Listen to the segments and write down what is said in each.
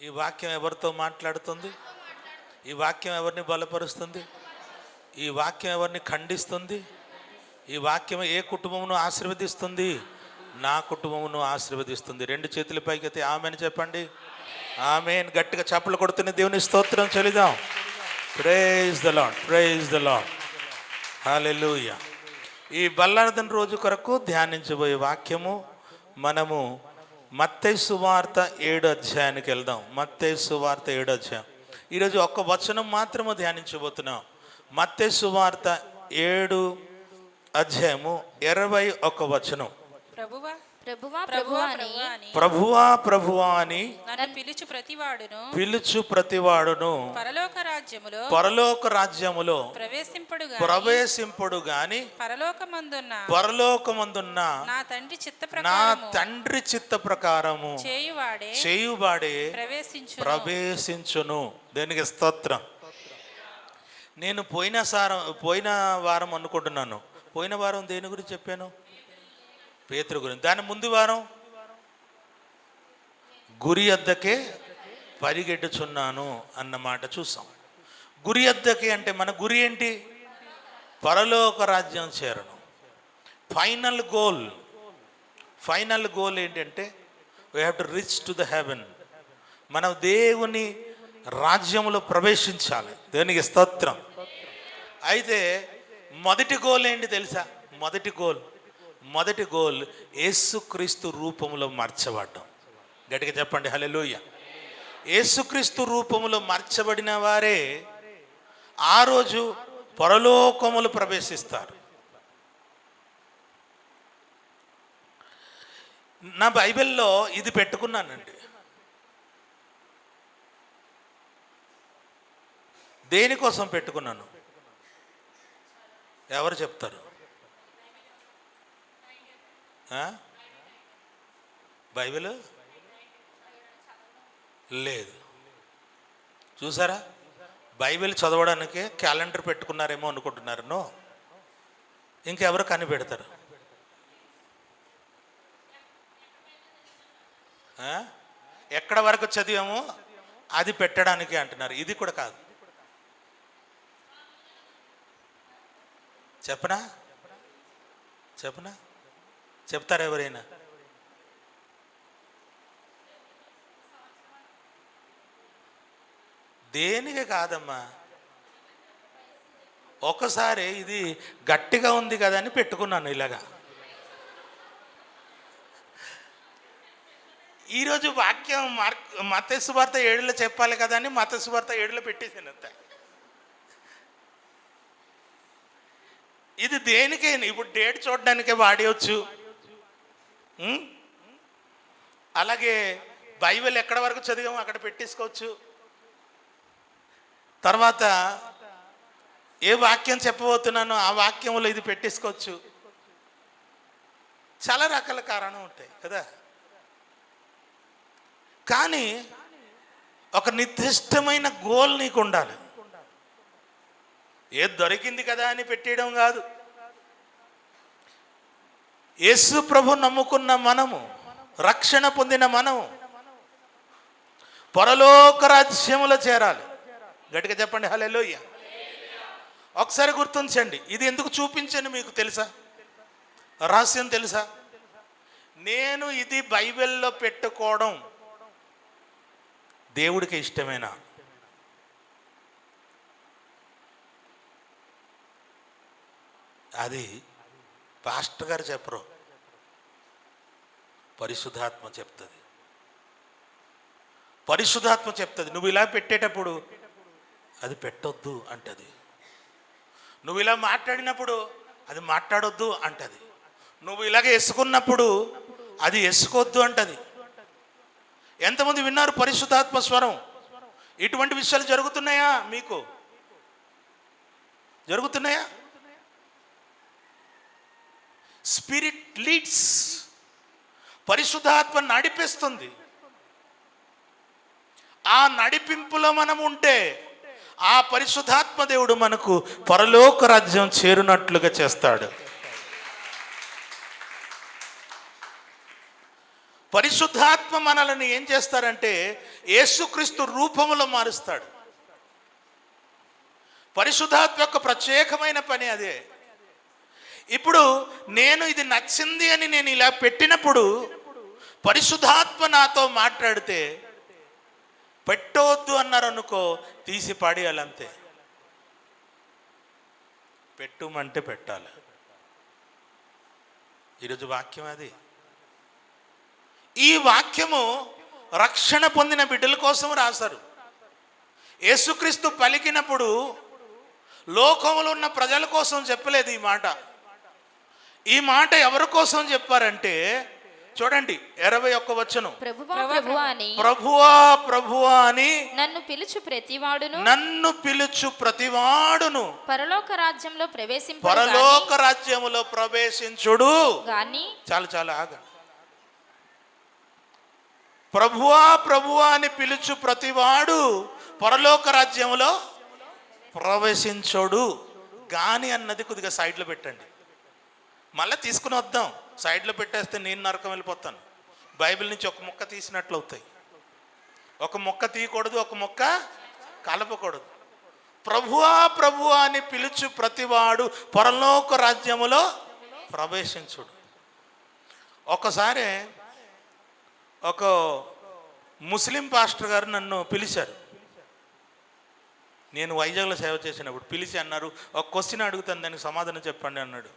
ఈ వాక్యం ఎవరితో మాట్లాడుతుంది? ఈ వాక్యం ఎవరిని బలపరుస్తుంది? ఈ వాక్యం ఎవరిని ఖండిస్తుంది? ఈ వాక్యం ఏ కుటుంబమును ఆశీర్వదిస్తుంది? నా కుటుంబమును ఆశీర్వదిస్తుంది. రెండు చేతుల పైకి ఆమెను చెప్పండి. ఆమెన్. గట్టిగా చప్పలు కొడుతున్న దేవుని స్తోత్రం చెల్లిద్దాం. Praise the Lord, praise the Lord, hallelujah. ఈ బల్లార్దన రోజు కొరకు ధ్యానించబోయే వాక్యము మనము మత్తయి సువార్త 7వ అధ్యాయానికి వెళ్దాం. మత్తయి సువార్త 7వ అధ్యాయం. ఈరోజు ఒక్క వచనం మాత్రము ధ్యానించబోతున్నాం. మత్తయి సువార్త 7 అధ్యాయము 21 వచనం. ప్రభువా ప్రభువా అని పిలుచు ప్రతివాడును పరలోక రాజ్యములో ప్రవేశింపడు గాని పరలోకమందున్న నా తండ్రి చిత్త ప్రకారము చేయువాడే ప్రవేశించును. దేనికి స్తోత్రం. నేను పోయిన వారం అనుకుంటున్నాను. పోయిన వారం దేని గురించి చెప్పాను? పేతురు గురించి. దాని ముందు వారం గురి వద్దకే పరిగెట్టుచున్నాను అన్నమాట చూసాం. గురి వద్దకే అంటే మన గురి ఏంటి? పరలోక రాజ్యం చేరను. ఫైనల్ గోల్ ఏంటంటే we have to reach to the heaven. మనం దేవుని రాజ్యంలో ప్రవేశించాలి. దేవునికి స్తోత్రం. అయితే మొదటి గోల్ ఏంటి తెలుసా? మొదటి గోల్ యేసుక్రీస్తు రూపంలో మార్చబడ్డం. గట్టిగా చెప్పండి హల్లెలూయా. యేసుక్రీస్తు రూపంలో మార్చబడిన వారే ఆ రోజు పరలోకములు ప్రవేశిస్తారు. నా బైబిల్లో ఇది పెట్టుకున్నానండి. దేనికోసం పెట్టుకున్నాను? ఎవరు చెప్తారు? బైబిల్ లేదు. చూసారా? బైబిల్ చదవడానికి క్యాలెండర్ పెట్టుకున్నారేమో అనుకుంటున్నారు. నో, ఇంకెవరు కనిపెడతారు? ఎక్కడ వరకు చదివామో అది పెట్టడానికి అంటున్నారు. ఇది కూడా కాదు. చెప్పనా? చెప్తారా ఎవరైనా? దేనికి కాదమ్మా. ఒకసారి ఇది గట్టిగా ఉంది కదా అని పెట్టుకున్నాను ఇలాగా. ఈరోజు వాక్యం మత్తయి సువార్త 7లో చెప్పాలి కదా అని మత్తయి సువార్త 7లో పెట్టేసాను అంతే. ఇది దేనికే? ఇప్పుడు డేట్ చూడడానికే వాడేయచ్చు. అలాగే బైబిల్ ఎక్కడ వరకు చదివామో అక్కడ పెట్టేసుకోవచ్చు. తర్వాత ఏ వాక్యం చెప్పబోతున్నానో ఆ వాక్యంలో ఇది పెట్టేసుకోవచ్చు. చాలా రకాల కారణం ఉంటాయి కదా. కానీ ఒక నిర్దిష్టమైన గోల్ నీకు ఉండాలి. ఏది దొరికింది కదా అని పెట్టేయడం కాదు. యేసు ప్రభు నమ్ముకున్న మనము, రక్షణ పొందిన మనము పరలోక రాజ్యములో చేరాలి. గట్టిగా చెప్పండి హల్లెలూయా. ఒకసారి గుర్తించండి. ఇది ఎందుకు చూపించండి మీకు తెలుసా? రహస్యం తెలుసా? నేను ఇది బైబిల్లో పెట్టుకోవడం దేవుడికి ఇష్టమేనా? అది పాస్టర్ గారు చెప్పరు, పరిశుద్ధాత్మ చెప్తుంది. నువ్వు ఇలా పెట్టేటప్పుడు అది పెట్టొద్దు అంటది. నువ్వు ఇలా మాట్లాడినప్పుడు అది మాట్లాడొద్దు అంటది. నువ్వు ఇలాగ వేసుకున్నప్పుడు అది వేసుకోవద్దు అంటది. ఎంతమంది విన్నారు పరిశుద్ధాత్మ స్వరం? ఇటువంటి విషయాలు జరుగుతున్నాయా? మీకు జరుగుతున్నాయా? Spirit leads. పరిశుద్ధాత్మ నడిపిస్తుంది. ఆ నడిపింపులో మనం ఉంటే ఆ పరిశుద్ధాత్మ దేవుడు మనకు పరలోక రాజ్యం చేరునట్లుగా చేస్తాడు. పరిశుద్ధాత్మ మనల్ని ఏం చేస్తారంటే యేసుక్రీస్తు రూపములో మారుస్తాడు. పరిశుద్ధాత్మ యొక్క ప్రత్యేకమైన పని అదే. ఇప్పుడు నేను ఇది నచ్చింది అని నేను ఇలా పెట్టినప్పుడు పరిశుద్ధాత్మ నాతో మాట్లాడితే, పెట్టవద్దు అన్నారు అనుకో, తీసి పడేయాలంతే. పెట్టుమంటే పెట్టాలి. ఈరోజు వాక్యం అది. ఈ వాక్యము రక్షణ పొందిన బిడ్డల కోసం రాశారు. యేసుక్రీస్తు పలికినప్పుడు లోకంలో ఉన్న ప్రజల కోసం చెప్పలేదు ఈ మాట. ఈ మాట ఎవరి కోసం చెప్పారంటే చూడండి 21వ వచనం. ప్రభువా ప్రభువా అని నన్ను పిలుచు ప్రతివాడును పరలోక రాజ్యములో ప్రవేశించుడు గాని. చాలా ఆగండి. ప్రభువా ప్రభువా అని పిలుచు ప్రతివాడు పరలోక రాజ్యములో ప్రవేశించోడు గాని అన్నది కొద్దిగా సైడ్లో పెట్టండి. మళ్ళీ తీసుకుని వద్దాం. సైడ్లో పెట్టేస్తే నేను నరకం వెళ్ళిపోతాను. బైబిల్ నుంచి ఒక ముక్క తీసినట్లు అవుతాయి. ఒక ముక్క తీయకూడదు, ఒక ముక్క కలపకూడదు. ప్రభువా ప్రభువా అని పిలుచు ప్రతివాడు పరలోక రాజ్యములో ప్రవేశించుడు. ఒకసారి ఒక ముస్లిం పాస్టర్ గారు నన్ను పిలిచారు. నేను వైజాగ్లో సేవ చేసినప్పుడు పిలిచి అన్నారు, ఒక క్వశ్చన్ అడుగుతాను, దానికి సమాధానం చెప్పండి అన్నాడు.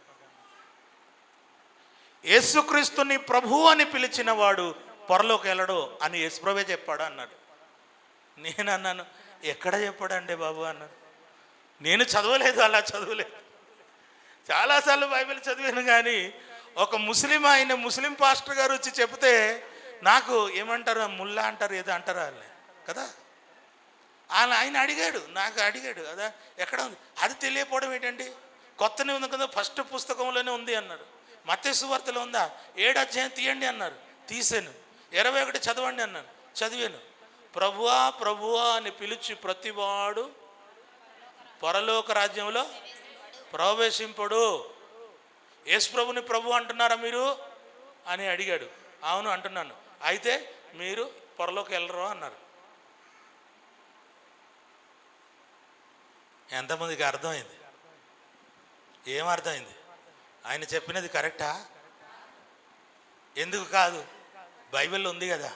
యేసుక్రీస్తుని ప్రభు అని పిలిచిన వాడు పొరలోకి వెళ్ళడు అని యేసుప్రభే చెప్పాడు అన్నాడు. నేను అన్నాను, ఎక్కడ చెప్పాడండి బాబు అన్నాడు. నేను చదవలేదు, అలా చదవలేదు. చాలాసార్లు బైబిల్ చదివాను, కానీ ఒక ముస్లిం పాస్టర్ గారు వచ్చి చెప్తే నాకు ఏమంటారు, ముల్లా అంటారు, ఏదో అంటారా కదా. ఆయన అడిగాడు, నాకు అడిగాడు అదా ఎక్కడ ఉంది, అది తెలియకపోవడం ఏంటండి, కొత్త నిబంధన కదా ఫస్ట్ పుస్తకంలోనే ఉంది అన్నారు. మత్తయి సువార్తలో ఉందా, 7వ అధ్యాయం తీయండి అన్నారు, తీసాను. 21 చదవండి అన్నాను, చదివాను. ప్రభువా ప్రభువా అని పిలిచి ప్రతివాడు పరలోక రాజ్యంలో ప్రవేశింపడు. యేసు ప్రభుని ప్రభు అంటున్నారా మీరు అని అడిగాడు. అవును అంటున్నాను. అయితే మీరు పొరలోకి వెళ్ళరు అన్నారు. ఎంతమందికి అర్థమైంది? ఏమర్థమైంది? ఆయన చెప్పినది కరెక్టా? ఎందుకు కాదు? బైబిల్లో ఉంది కదా.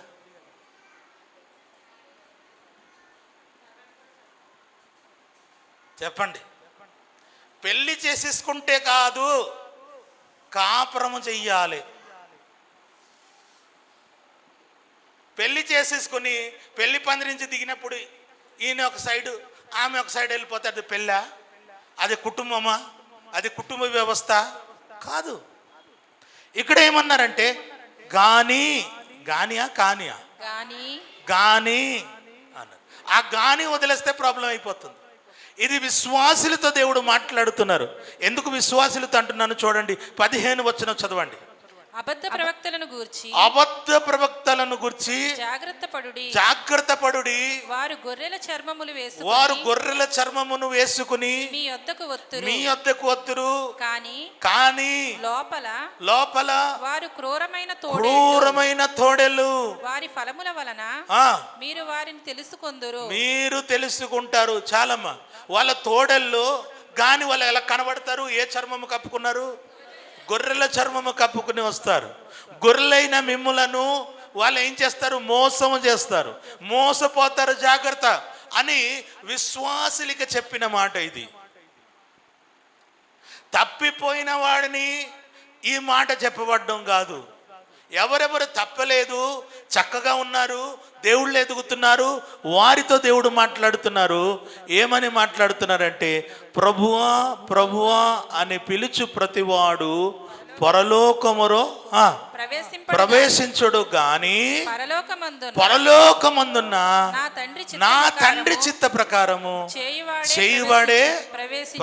చెప్పండి. పెళ్లి చేసేసుకుంటే కాదు, కాపురము చెయ్యాలి. పెళ్లి చేసేసుకుని పెళ్లి పందిరించి దిగినప్పుడు ఈయన ఒక సైడు ఆమె ఒక సైడ్ వెళ్ళిపోతే అది పెళ్ళా? అది కుటుంబమా? అది కుటుంబ వ్యవస్థ కాదు. ఇక్కడ ఏమన్నారంటే గానియా అన్నారు. ఆ గాని వదిలేస్తే ప్రాబ్లం అయిపోతుంది. ఇది విశ్వాసులతో దేవుడు మాట్లాడుతున్నారు. ఎందుకు విశ్వాసులతో అంటున్నాను చూడండి, 15వ వచనం చదవండి. అబద్ధ ప్రవక్తలను గూర్చి జాగ్రత్త పడుడి. వారు గొర్రెల చర్మమును వేసుకుని మీ యొద్దకు వత్తురు. కానీ లోపల వారు క్రూరమైన తోడేలు. వారి ఫలముల వలన మీరు వారిని తెలుసుకుంటారు. చాలమ్మా, వాళ్ళ తోడేళ్ళు గాని వాళ్ళు ఎలా కనబడతారు? ఏ చర్మము కప్పుకున్నారు? గొర్రెల చర్మము కప్పుకుని వస్తారు. గొర్రెలైన మిమ్ములను వాళ్ళు ఏం చేస్తారు? మోసము చేస్తారు, మోసపోతారు, జాగ్రత్త అని విశ్వాసులకి చెప్పిన మాట ఇది. తప్పిపోయిన వాడిని ఈ మాట చెప్పబడ్డం కాదు. ఎవరెవరు తప్పలేదు, చక్కగా ఉన్నారు, దేవుళ్ళు ఎదుగుతున్నారు, వారితో దేవుడు మాట్లాడుతున్నారు. ఏమని మాట్లాడుతున్నారంటే, ప్రభువా ప్రభువా అని పిలుచు ప్రతివాడు పరలోకములో ప్రవేశించుడు గాని పరలోకమందున్న నా తండ్రి చిత్త ప్రకారము చేయువాడే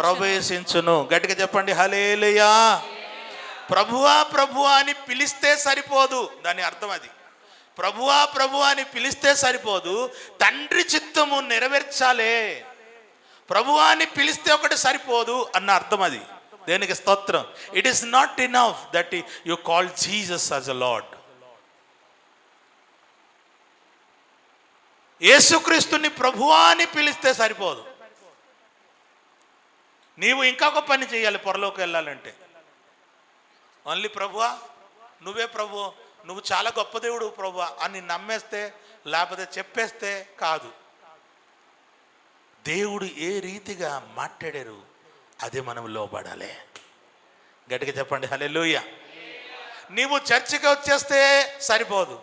ప్రవేశించును. గట్టిగా చెప్పండి హల్లెలూయా. ప్రభువా ప్రభువా అని పిలిస్తే సరిపోదు, దాని అర్థం అది. ప్రభువా ప్రభువా అని పిలిస్తే సరిపోదు, తండ్రి చిత్తము నెరవేర్చాలే. ప్రభువా అని పిలిస్తే ఒకటి సరిపోదు అన్న అర్థం అది. దేనికి స్తోత్రం. It is not enough that you call Jesus as a lord. యేసుక్రీస్తుని ప్రభువా అని పిలిస్తే సరిపోదు. నీవు ఇంకొక పని చేయాలి పరలోకి వెళ్ళాలంటే. ఓన్లీ ప్రభువా, నువ్వే ప్రభువు, నువ్వు చాలా గొప్ప దేవుడు ప్రభువా అని నమ్మేస్తే, లేకపోతే చెప్పేస్తే కాదు. దేవుడు ఏ రీతిగా మాట్లాడారు అదే మనం లోబడాలి. గట్టిగా చెప్పండి హల్లెలూయా. నీవు చర్చికి వచ్చేస్తే సరిపోదు,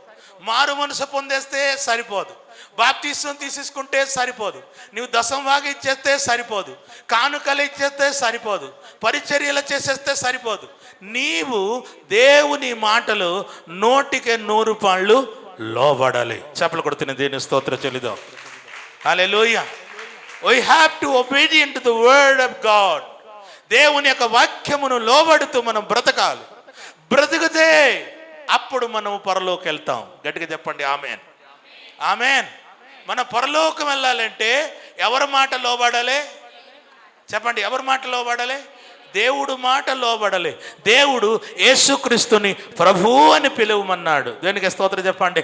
మారు మనసు పొందేస్తే సరిపోదు, బాప్తిసం తీసేసుకుంటే సరిపోదు, నీవు దశంభాగం ఇచ్చేస్తే సరిపోదు, కానుకలు ఇచ్చేస్తే సరిపోదు, పరిచర్యలు చేసేస్తే సరిపోదు. నీవు దేవుని మాటలు 100కి 100 లోబడాలి. చెప్పలు కొడుతున్న దేవుని స్తోత్రం చెల్లిదాం. హల్లెలూయా. We have to obedient to the word of God. దేవుని యొక్క వాక్యమును లోబడుతూ మనం బ్రతకాలి. బ్రతికితే అప్పుడు మనం పరలోకి వెళ్తాం. గట్టిగా చెప్పండి ఆమేన్. ఆమేన్. మన పరలోకం వెళ్ళాలంటే ఎవరి మాట లోబడాలి? చెప్పండి, ఎవరి మాట లోబడాలి? దేవుడు మాట లోబడాలి. దేవుడు యేసుక్రీస్తుని ప్రభువు అని పిలువమన్నాడు. దేనికి స్తోత్రం చెప్పండి,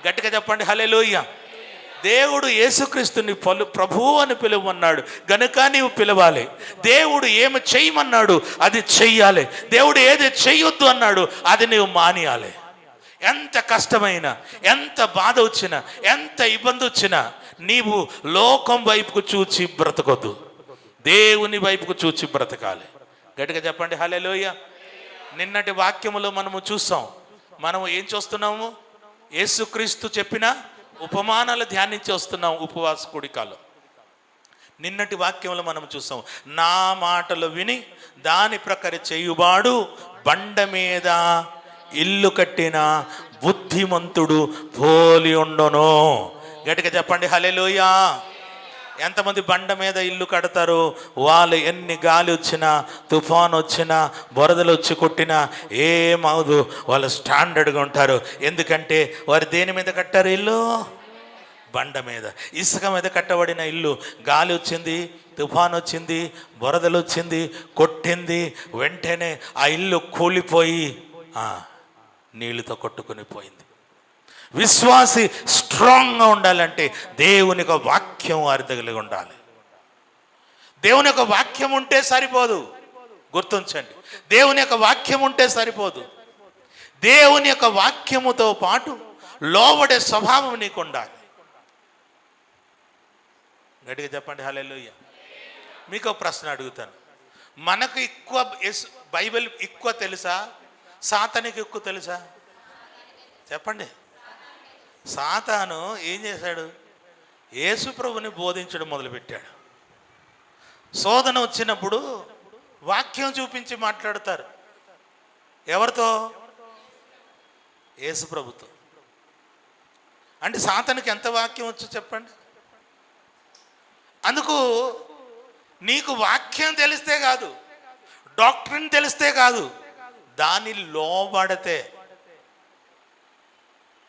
గట్టిగా చెప్పండి హల్లెలూయా. దేవుడు యేసుక్రీస్తుని ప్రభువు అని పిలువమన్నాడు గనుక నీవు పిలవాలి. దేవుడు ఏమి చేయమన్నాడు అది చెయ్యాలి. దేవుడు ఏది చెయ్యొద్దు అన్నాడు అది నీవు మానేయాలి. ఎంత కష్టమైనా, ఎంత బాధ వచ్చినా, ఎంత ఇబ్బంది వచ్చినా నీవు లోకం వైపుకు చూచి బ్రతకొద్దు, దేవుని వైపుకు చూచి బ్రతకాలి. గట్టిగా చెప్పండి హల్లెలూయా. నిన్నటి వాక్యములో మనము చూసాం. మనము ఏం చూస్తున్నాము? యేసుక్రీస్తు చెప్పిన ఉపమానాలు ధ్యానించి వస్తున్నాం ఉపవాస కూడికలో. నిన్నటి వాక్యంలో మనం చూసాం, నా మాటలు విని దాని ప్రకారం చేయువాడు బండ మీద ఇల్లు కట్టిన బుద్ధిమంతుడు పోలి ఉండును. గట్టిగా చెప్పండి హల్లెలూయా. ఎంతమంది బండ మీద ఇల్లు కడతారు? వాళ్ళు ఎన్ని గాలి వచ్చినా, తుఫాన్ వచ్చినా, బురదలు వచ్చి కొట్టినా ఏమవుదు, వాళ్ళు స్టాండర్డ్గా ఉంటారు. ఎందుకంటే వారు దేని మీద కట్టారు? ఇల్లు బండ మీద, ఇసుక మీద కట్టబడిన ఇల్లు. గాలి వచ్చింది, తుఫాన్ వచ్చింది, బురదలు వచ్చింది, కొట్టింది, వెంటనే ఆ ఇల్లు కూలిపోయి నీళ్ళతో కొట్టుకుని పోయింది. విశ్వాసి స్ట్రాంగ్గా ఉండాలంటే దేవుని యొక్క వాక్యం వారి దగ్గర ఉండాలి. దేవుని యొక్క వాక్యం ఉంటే సరిపోదు, గుర్తుంచండి. దేవుని యొక్క వాక్యం ఉంటే సరిపోదు. దేవుని యొక్క వాక్యముతో పాటు లోబడే స్వభావం నీకు ఉండాలి. గట్టిగా చెప్పండి హల్లెలూయా. మీకు ప్రశ్న అడుగుతాను. మనకు ఎక్కువ బైబిల్ ఎక్కువ తెలుసా, సాతానికి ఎక్కువ తెలుసా? చెప్పండి. సాతాను ఏం చేశాడు? యేసు ప్రభుని బోధించడం మొదలుపెట్టాడు. శోధన వచ్చినప్పుడు వాక్యం చూపించి మాట్లాడతారు. ఎవరితో? యేసు ప్రభుతో. అంటే సాతానికి ఎంత వాక్యం వచ్చో చెప్పండి. అందుకు నీకు వాక్యం తెలిస్తే కాదు, డాక్ట్రిన్ తెలిస్తే కాదు, దాని లోబడితే.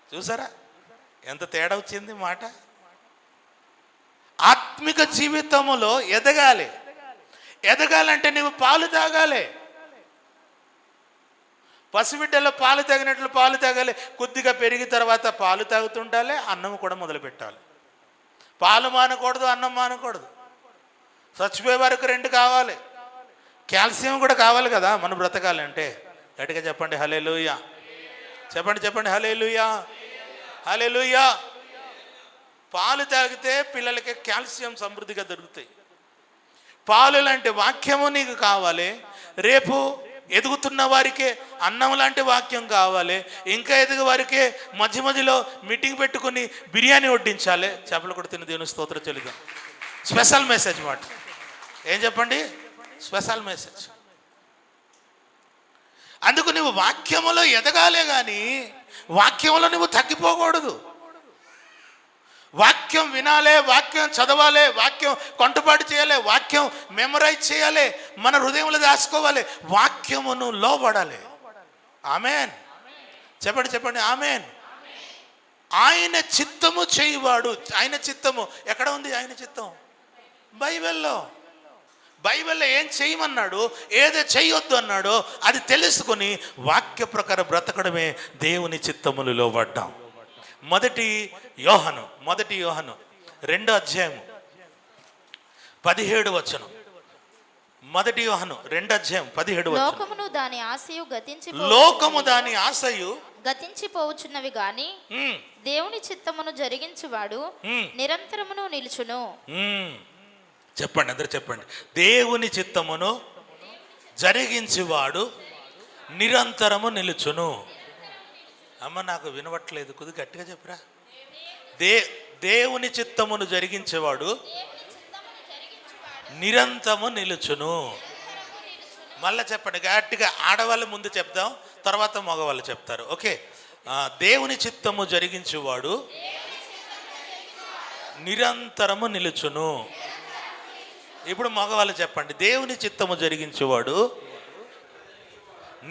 చూసారా ఎంత తేడా వచ్చింది మాట? ఆత్మిక జీవితములో ఎదగాలి. ఎదగాలంటే నువ్వు పాలు తాగాలి. పసిబిడ్డలో పాలు తాగినట్లు పాలు తాగాలి. కొద్దిగా పెరిగిన తర్వాత పాలు తాగుతుండాలి, అన్నం కూడా మొదలు పెట్టాలి. పాలు మానకూడదు, అన్నం మానకూడదు. చచ్చిపోయే వరకు 2 కావాలి. కాల్షియం కూడా కావాలి కదా మనం బ్రతకాలంటే. గట్టిగా చెప్పండి హల్లెలూయా. చెప్పండి చెప్పండి హల్లెలూయా. హల్లెలూయా. పాలు తాగితే పిల్లలకి కాల్షియం సమృద్ధిగా దొరుకుతాయి. పాలు లాంటి వాక్యము నీకు కావాలి. రేపు ఎదుగుతున్న వారికే అన్నం లాంటి వాక్యం కావాలి. ఇంకా ఎదుగు వారికే మధ్య మధ్యలో మీటింగ్ పెట్టుకుని బిర్యానీ వడ్డించాలి. చేపలు కూడా తిన్న దేవుని స్తోత్రం చెల్లిద్దాం. స్పెషల్ మెసేజ్ మాట. ఏం చెప్పండి? Special message. అందుకు నువ్వు వాక్యములో ఎదగాలే కానీ వాక్యంలో నువ్వు తగ్గిపోకూడదు. వాక్యం వినాలే, వాక్యం చదవాలి, వాక్యం కొంటపాటు చేయాలి, వాక్యం మెమరైజ్ చేయాలి, మన హృదయంలో దాచుకోవాలి, వాక్యమును లోబడాలి. ఆమేన్. చెప్పండి చెప్పండి ఆమేన్. ఆయన చిత్తము చేయువాడు. ఆయన చిత్తము ఎక్కడ ఉంది? ఆయన చిత్తం బైబిల్లో. బైబిల్లో ఏం చేయమన్నాడు, ఏదో చేయొద్దు అన్నాడో అది తెలుసుకొని వాక్య ప్రకారం బ్రతకడమే దేవుని చిత్తములు లోబడ్డాం. మొదటి యోహను 2వ అధ్యాయము 17 వచనం. మొదటి యోహను 2వ అధ్యాయం 17 వచనం. లోకము దాని ఆశయు గతించిపోవచ్చున్నవి గాని దేవుని చిత్తమును జరిగించువాడు నిరంతరమును నిలుచును. చెప్పండి, అందరు చెప్పండి. దేవుని చిత్తమును జరిగించువాడు నిరంతరము నిలుచును. అమ్మ నాకు వినవట్లేదు, కొద్ది గట్టిగా చెప్పరా. దేవుని చిత్తమును జరిగించేవాడు నిరంతరము నిలుచును. మళ్ళా చెప్పండి గట్టిగా. ఆడవాళ్ళ ముందు చెప్దాం, తర్వాత మగవాళ్ళు చెప్తారు. ఓకే. దేవుని చిత్తము జరిగించేవాడు నిరంతరము నిలుచును. ఇప్పుడు మగవాళ్ళు చెప్పండి. దేవుని చిత్తము జరిగించేవాడు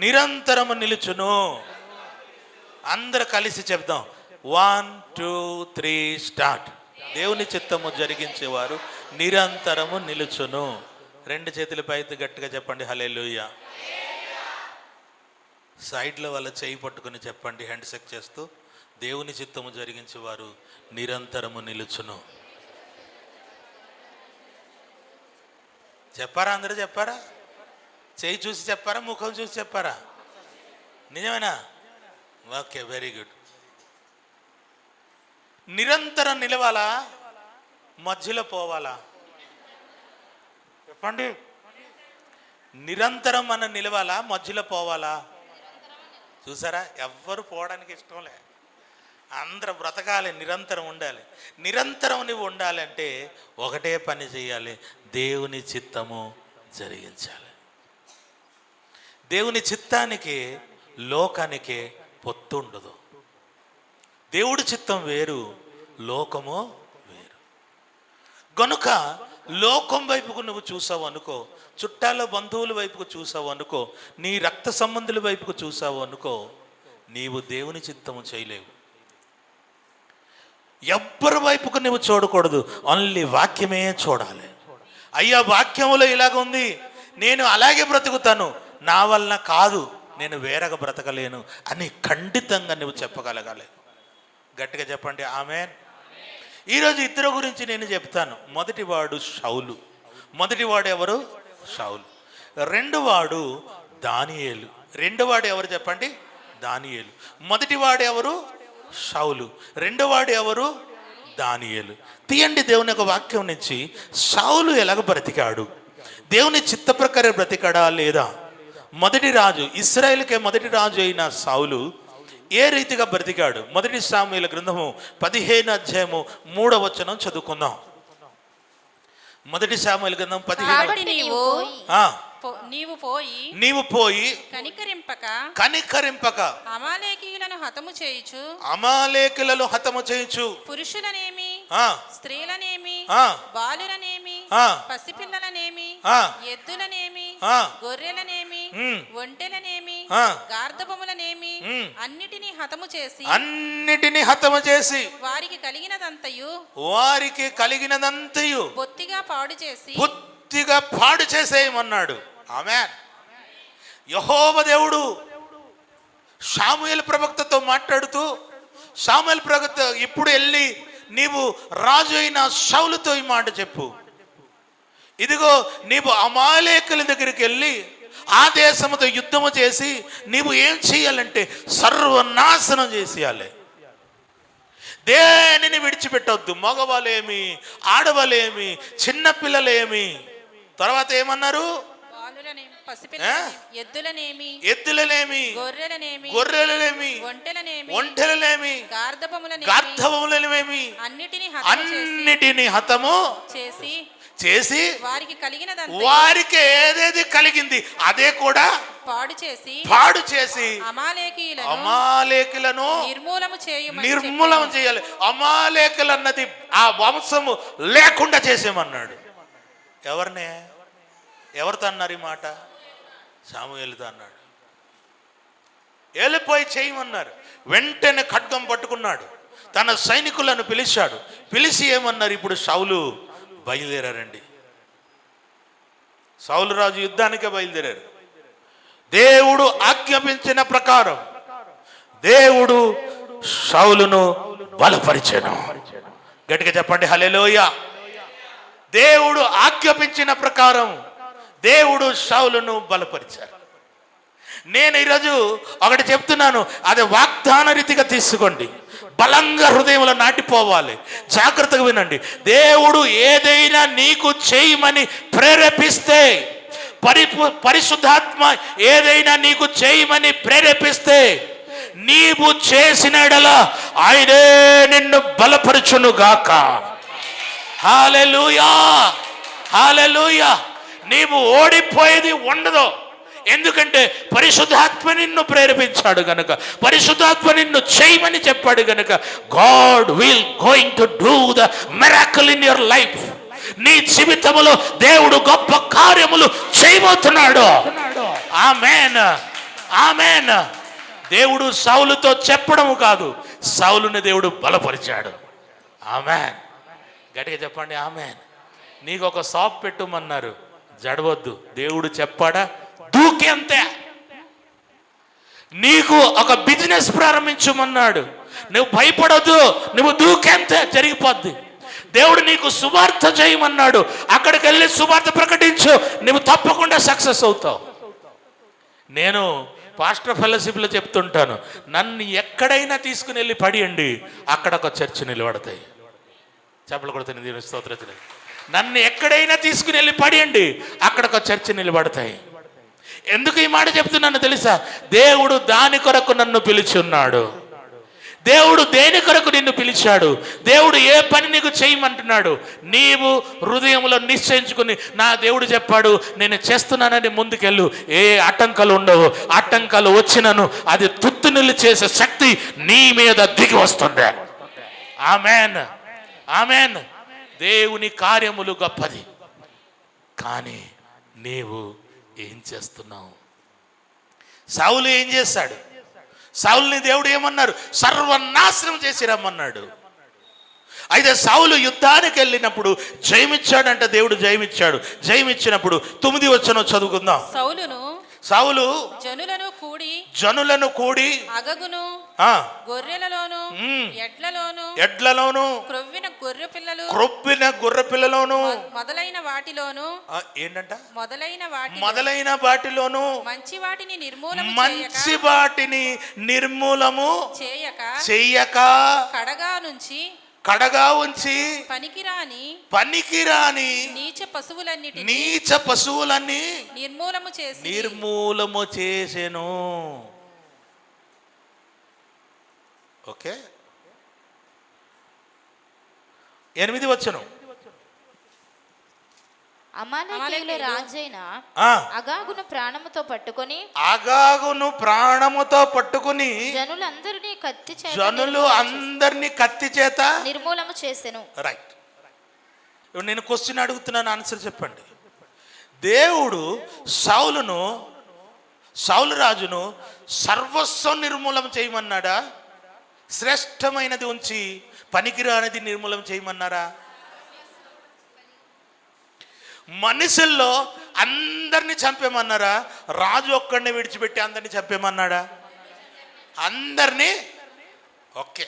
నిరంతరము నిలుచును. అందరు కలిసి చెప్దాం. 1 2 3 స్టార్ట్. దేవుని చిత్తము జరిగించేవారు నిరంతరము నిలుచును. 2 చేతుల పైకి గట్టిగా చెప్పండి హల్లెలూయా. సైడ్లో వాళ్ళ చేయి పట్టుకుని చెప్పండి, హ్యాండ్ షేక్ చేస్తూ, దేవుని చిత్తము జరిగించేవారు నిరంతరము నిలుచును. చెప్పారా? అందరూ చెప్పారా? చేయి చూసి చెప్పారా? ముఖం చూసి చెప్పారా? నిజమేనా? Okay, very good. నిరంతరం నిలవాలా, మధ్యలో పోవాలా? చెప్పండి. నిరంతరం మనం నిలవాలా, మధ్యలో పోవాలా? చూసారా, ఎవ్వరు పోవడానికి ఇష్టం లే. అందరూ బ్రతకాలి, నిరంతరం ఉండాలి. నిరంతరం నువ్వు ఉండాలంటే ఒకటే పని చేయాలి, దేవుని చిత్తము జరిగించాలి. దేవుని చిత్తానికి లోకానికి పొత్తు ఉండదు. దేవుడి చిత్తం వేరు, లోకము వేరు. గనుక లోకం వైపుకు నువ్వు చూసావు అనుకో, చుట్టాల బంధువుల వైపుకు చూసావు అనుకో, నీ రక్త సంబంధుల వైపుకు చూసావు అనుకో, నీవు దేవుని చిత్తము చేయలేవు. ఎవ్వరి వైపుకు నువ్వు చూడకూడదు, ఓన్లీ వాక్యమే చూడాలి. అయ్యా వాక్యములో ఇలాగ ఉంది, నేను అలాగే బ్రతుకుతాను, నా వలన కాదు, నేను వేరగా బ్రతకలేను అని ఖండితంగా నువ్వు చెప్పగలగాలి. గట్టిగా చెప్పండి ఆమేన్. ఈరోజు ఇద్దరు గురించి నేను చెప్తాను. మొదటివాడు షౌలు. మొదటివాడు ఎవరు? షౌలు. రెండోవాడు దానియేలు. రెండోవాడు ఎవరు చెప్పండి? దానియేలు. మొదటివాడు ఎవరు? షౌలు. రెండోవాడు ఎవరు? దానియేలు. తీయండి దేవుని యొక్క వాక్యం నుంచి. షౌలు ఎలాగ బ్రతికాడు, దేవుని చిత్త ప్రకారం బ్రతికాడా లేదా? మొదటి రాజు, ఇశ్రాయేలుకే మొదటి రాజు అయిన సౌలు ఏ రీతిగా బ్రతికాడు? మొదటి సాముయేలు గ్రంథము 15వ అధ్యాయము 3వ వచనం చదువుకుందాం. మొదటి సాముయేలు గ్రంథం 15. నీవు పోయి కనికరింపక అమాలేకీయులను హతము చేయుచు పురుషులనేమి స్త్రీలనేమి బాలులనేమి పసిపిల్లలనేమి ఎద్దులనేమి గొర్రెలనేమి ఒంటెలనేమి గార్ధబములనేమి అన్నిటినీ హతము చేసి వారికి కలిగినదంతయు బొత్తిగా పాడు చేసేయమన్నాడు. ఆమేన్. యెహోవా దేవుడు శామూయేలు ప్రవక్తతో మాట్లాడుతూ, శామూయేలు ప్రవక్త ఇప్పుడు వెళ్ళి నీవు రాజు అయిన సౌలుతో ఈ మాట చెప్పు, ఇదిగో నీవు అమాలేకుల దగ్గరికి వెళ్ళి ఆ దేశముతో యుద్ధము చేసి నీవు ఏం చేయాలంటే సర్వనాశనం చేసేయాలి. దేనిని విడిచిపెట్టవద్దు. మగవాళ్ళేమి, ఆడవాళ్ళేమి, చిన్నపిల్లలేమి. తర్వాత ఏమన్నారు? ఎద్దులనేమి గొర్రెలనేమి ఒంటెలనేమి గార్ధబములనేమి అన్నిటిని హతము చేసి వారికి ఏదేది కలిగింది అదే కూడా పాడు చేసి అమాలేకులను నిర్మూలము చేయాలి. అమాలేకులు అన్నది ఆ వంశము లేకుండా చేసేమన్నాడు. ఎవరితో అన్నారు ఈ మాట? శామూయేలుతో అన్నాడు. వెళ్ళిపోయి చేయమన్నారు. వెంటనే ఖడ్గం పట్టుకున్నాడు, తన సైనికులను పిలిచాడు. పిలిచి ఏమన్నారు? ఇప్పుడు సౌలు బయలుదేరారండి. సౌలు రాజు యుద్ధానికే బయలుదేరారు. దేవుడు ఆజ్ఞాపించిన ప్రకారం దేవుడు సౌలును బలపరిచెను. గట్టిగా చెప్పండి హల్లెలూయా. దేవుడు ఆజ్ఞాపించిన ప్రకారం దేవుడు సౌలును బలపరిచారు. నేను ఈరోజు ఒకటి చెప్తున్నాను, అది వాగ్దాన రీతిగా తీసుకోండి, బలంగా హృదయంలో నాటిపోవాలి. జాగ్రత్తగా వినండి. దేవుడు ఏదైనా నీకు చేయమని ప్రేరేపిస్తే, పరిశుద్ధాత్మ ఏదైనా నీకు చేయమని ప్రేరేపిస్తే, నీవు చేసిన ఎడల ఆయనే నిన్ను బలపరచును గాక. హల్లెలూయా, హల్లెలూయా. నీవు ఓడిపోయేది ఉండదు. ఎందుకంటే పరిశుద్ధాత్మ నిన్ను ప్రేరేపించాడు గనుక, పరిశుద్ధాత్మ నిన్ను చేయమని చెప్పాడు గనుక, God will going to do the miracle in your life. నీ జీవితంలో దేవుడు గొప్ప కార్యములు చేయబోతున్నాడు. ఆమేన్, ఆమేన్. దేవుడు సౌలుతో చెప్పడము కాదు, సౌలుని దేవుడు బలపరిచాడు. ఆమేన్. గట్టిగా చెప్పండి ఆమేన్. నీకు ఒక షాప్ పెట్టుమన్నారు, జడవద్దు. దేవుడు చెప్పాడా, దూకేంతే. నీకు ఒక బిజినెస్ ప్రారంభించమన్నాడు, నువ్వు భయపడొద్దు, నువ్వు దూకేంతే, జరిగిపోద్ది. దేవుడు నీకు సువార్త చేయమన్నాడు, అక్కడికి వెళ్ళి సువార్త ప్రకటించు, నువ్వు తప్పకుండా సక్సెస్ అవుతావు. నేను పాస్టర్ ఫెలోషిప్లో చెప్తుంటాను, నన్ను ఎక్కడైనా తీసుకుని వెళ్ళి పడియండి, అక్కడ ఒక చర్చ్ నిలబడతాయి. చెప్పలు కొడుతుంది దీని స్తోత్రం. నన్ను ఎక్కడైనా తీసుకుని వెళ్ళి పడియండి, అక్కడ ఒక చర్చ్ నిలబడతాయి. ఎందుకు ఈ మాట చెప్తున్నాను తెలుసా? దేవుడు దాని కొరకు నన్ను పిలిచి ఉన్నాడు. దేవుడు దేని కొరకు నిన్ను పిలిచాడు? దేవుడు ఏ పని నీకు చేయమంటున్నాడు? నీవు హృదయంలో నిశ్చయించుకుని, నా దేవుడు చెప్పాడు నేను చేస్తున్నానని ముందుకెళ్ళు. ఏ ఆటంకాలు ఉండవు. ఆటంకాలు వచ్చినను అది తుత్తునిల్లు చేసే శక్తి నీ మీద దిగి వస్తుంది. ఆమేన్, ఆమేన్. దేవుని కార్యములు గొప్పది, కానీ నీవు ఏం చేస్తున్నావు? సౌలు ఏం చేశాడు? సౌలుని దేవుడు ఏమన్నారు? సర్వనాశనం చేసి రమ్మన్నాడు. అయితే సౌలు యుద్ధానికి వెళ్ళినప్పుడు జయమిచ్చాడంట. దేవుడు జయమిచ్చాడు. జయమిచ్చినప్పుడు 9వ వచనం చదువుకుందాం. సౌలు జనులను కూడి అగగును గొర్రెలలోను ఎడ్లలోను క్రొవ్విన గొర్రె పిల్లలోను మొదలైన వాటిలోను ఏంటంట మొదలైన వాటిలోను మంచి వాటిని నిర్మూలము చేయక కడగా ఉంచి పనికిరాని నీచ పశువులన్నీ నిర్మూలము చేసెను. ఓకే, 8వ వచనం. అమాలేకీయుల రాజైన అగాగును ప్రాణముతో పట్టుకొని జనులు అందరినీ కత్తి చేత నిర్మూలము చేసెను. రైట్. ఇప్పుడు నేను క్వశ్చన్ అడుగుతున్నాను, ఆన్సర్ చెప్పండి. దేవుడు సౌలు రాజును సర్వస్వం నిర్మూలం చేయమన్నాడా? శ్రేష్టమైనది ఉంచి పనికిరానిది నిర్మూలం చేయమన్నారా? మనుషుల్లో అందరినీ చంపేమన్నారా? రాజు ఒక్కడిని విడిచిపెట్టి అందరినీ చంపేమన్నాడా? అందరినీ. ఓకే,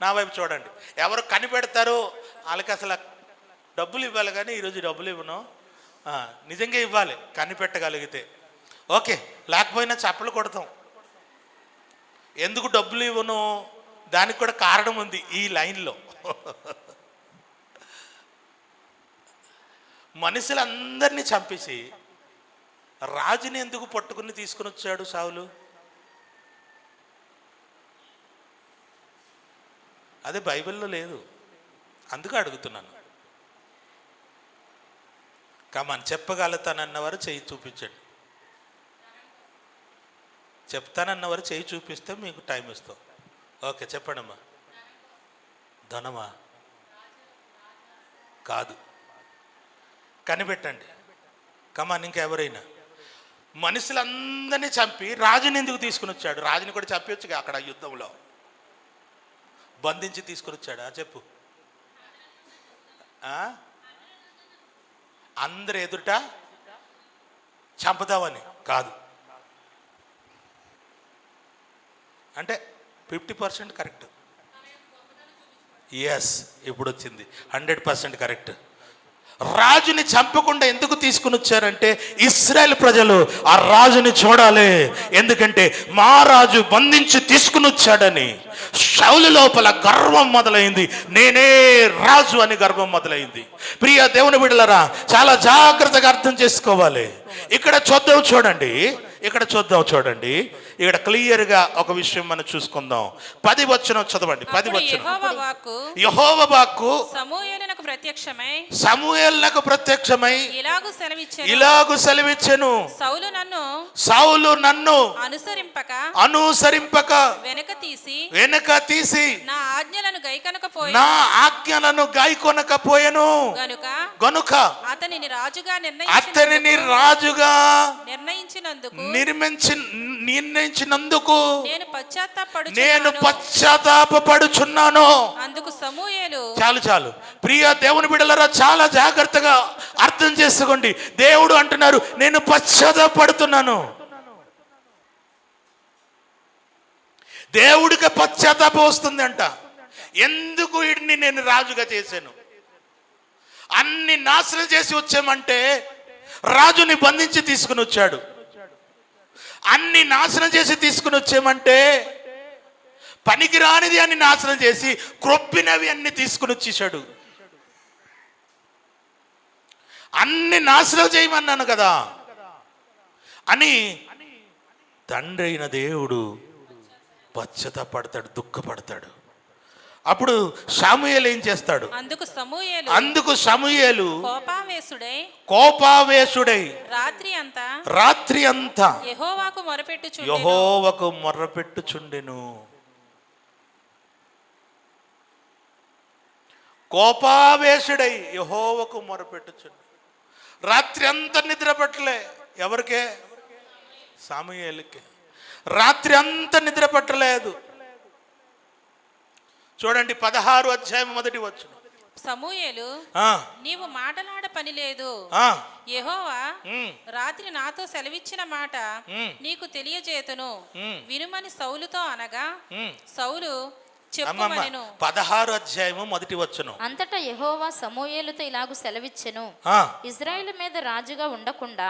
నా వైపు చూడండి. ఎవరు కనిపెడతారో వాళ్ళకి అసలు డబ్బులు ఇవ్వాలి, కానీ ఈరోజు డబ్బులు ఇవ్వను. నిజంగా ఇవ్వాలి కనిపెట్టగలిగితే. ఓకే, లేకపోయినా చప్పలు కొడతాం. ఎందుకు డబ్బులు ఇవ్వను? దానికి కూడా కారణం ఉంది ఈ లైన్లో. మనుషులందరినీ చంపేసి రాజుని ఎందుకు పట్టుకుని తీసుకుని వచ్చాడు సౌలు? అదే బైబిల్లో లేదు, అందుకు అడుగుతున్నాను. కమాన్, చెప్పగలుగుతానన్నవారు చేయి చూపించండి. చెప్తానన్నవారు చేయి చూపిస్తే మీకు టైం ఇస్తాం. ఓకే, చెప్పండమ్మా. ధనమా? కాదు, కనిపెట్టండి. కమాన్, ఇంకెవరైనా. మనుషులందరినీ చంపి రాజుని ఎందుకు తీసుకుని వచ్చాడు? రాజుని కూడా చంపొచ్చుగా అక్కడ యుద్ధంలో. బంధించి తీసుకుని వచ్చాడా? చెప్పు. అందరు ఎదుట చంపుదామని కాదు. అంటే 50% కరెక్ట్. ఎస్, ఇప్పుడు వచ్చింది 100% కరెక్ట్. రాజుని చంపకుండా ఎందుకు తీసుకుని వచ్చారంటే ఇశ్రాయేల్ ప్రజలు ఆ రాజుని చూడాలి. ఎందుకంటే మా రాజు బంధించి తీసుకుని వచ్చాడని సౌలు లోపల గర్వం మొదలైంది. నేనే రాజు అని గర్వం మొదలైంది. ప్రియ దేవుని బిడ్డలారా, చాలా జాగ్రత్తగా అర్థం చేసుకోవాలి. ఇక్కడ చూద్దాం చూడండి, ఇక్కడ క్లియర్గా ఒక విషయం మనం చూసుకుందాం. 10 వచనం చదవండి. 10 వచనం. యెహోవా వాక్కు సమూయేలునకు ప్రత్యక్షమై ఇలాగు సెలవిచ్చెను, సౌలు నన్ను అనుసరింపక వెనక తీసి నా ఆజ్ఞలను గైకొనకపోయెను గనుక అతనిని రాజుగా నిర్ణయించినందుకు నేను పశ్చాత్తాపపడుచున్నాను. చాలు ప్రియ దేవుని బిడ్డలారా, చాలా జాగ్రత్తగా అర్థం చేసుకోండి. దేవుడు అంటున్నారు, నేను పశ్చాత్తాపడుతున్నాను. దేవుడికి పశ్చాత్తాపం వస్తుంది అంట. ఎందుకు వీడిని నేను రాజుగా చేశాను? అన్ని నాశనం చేసి వచ్చామంటే రాజుని బంధించి తీసుకుని వచ్చాడు. అన్ని నాశనం చేసి తీసుకుని వచ్చామంటే పనికిరానిది అన్ని నాశనం చేసి క్రొప్పినవి అన్ని తీసుకుని వచ్చేసాడు. అన్ని నాశనం చేయమన్నాను కదా అని తండ్రి అయిన దేవుడు పశ్చాత్తాపడతాడు, దుఃఖపడతాడు. అప్పుడు సమూయేలు ఏం చేస్తాడు? అందుకు సమూయేలు కోపావేశుడై రాత్రి అంతా యెహోవాకు మొర్రపెట్టుచుండెను. కోపావేశుడై యెహోవాకు మొర్రపెట్టుచుండెను. రాత్రి అంతా నిద్ర పట్టలే. ఎవరికే? సమూయేలుకే. రాత్రి అంతా నిద్ర పట్టలేదు. చూడండి 16వ అధ్యాయం 1వ వచనం. సమూయేలు, నీవు మాటలాడ పని లేదు, యెహోవా రాత్రి నాతో సెలవిచ్చిన మాట నీకు తెలియజేతును, వినుమని సౌలుతో అనగా సౌలు 16వ అధ్యాయము 1వ వచనం. అంతటా యెహోవా సమూయేలుతో ఇలాగు సెలవిచ్చెను, ఇశ్రాయేలు మీద రాజుగా ఉండకుండా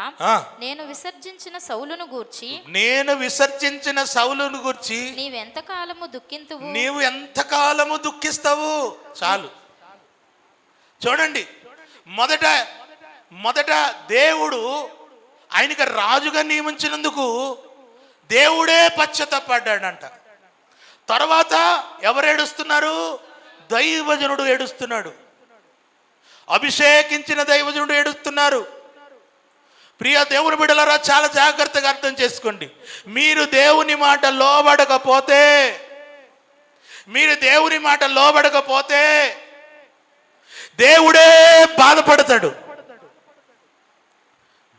నేను విసర్జించిన సౌలును గూర్చి నీవు ఎంతకాలము దుఃఖిస్తావు. చాలు చూడండి, మొదట దేవుడు ఆయనకి రాజుగా నియమించినందుకు దేవుడే పశ్చాత్తాపడ్డాడంట. తర్వాత ఎవరు ఏడుస్తున్నారు? దైవజనుడు ఏడుస్తున్నాడు. అభిషేకించిన దైవజనుడు ఏడుస్తున్నారు. ప్రియ దేవుని బిడ్డలారా, చాలా జాగ్రత్తగా అర్థం చేసుకోండి. మీరు దేవుని మాట లోబడకపోతే దేవుడే బాధపడతాడు.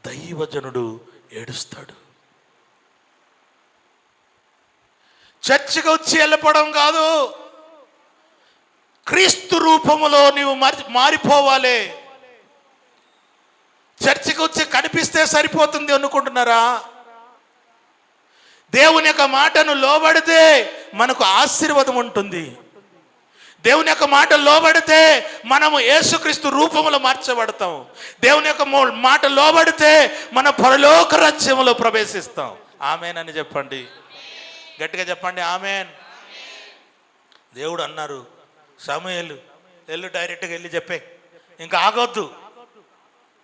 దైవజనుడు ఏడుస్తాడు. చర్చికి వచ్చి వెళ్ళిపోవడం కాదు, క్రీస్తు రూపములో నీవు మారిపోవాలి. చర్చికి వచ్చి కనిపిస్తే సరిపోతుంది అనుకుంటున్నారా? దేవుని యొక్క మాటను లోబడితే మనకు ఆశీర్వాదం ఉంటుంది. దేవుని యొక్క మాట లోబడితే మనము యేసుక్రీస్తు రూపములో మార్చబడతాం. దేవుని యొక్క మాట లోబడితే మన పరలోక రాజ్యములో ప్రవేశిస్తాం. ఆమేన్ అని చెప్పండి, గట్టిగా చెప్పండి ఆమేన్. దేవుడు అన్నారు, సమూయేలు వెళ్ళు, డైరెక్ట్గా వెళ్ళి చెప్పే, ఇంకా ఆగొద్దు.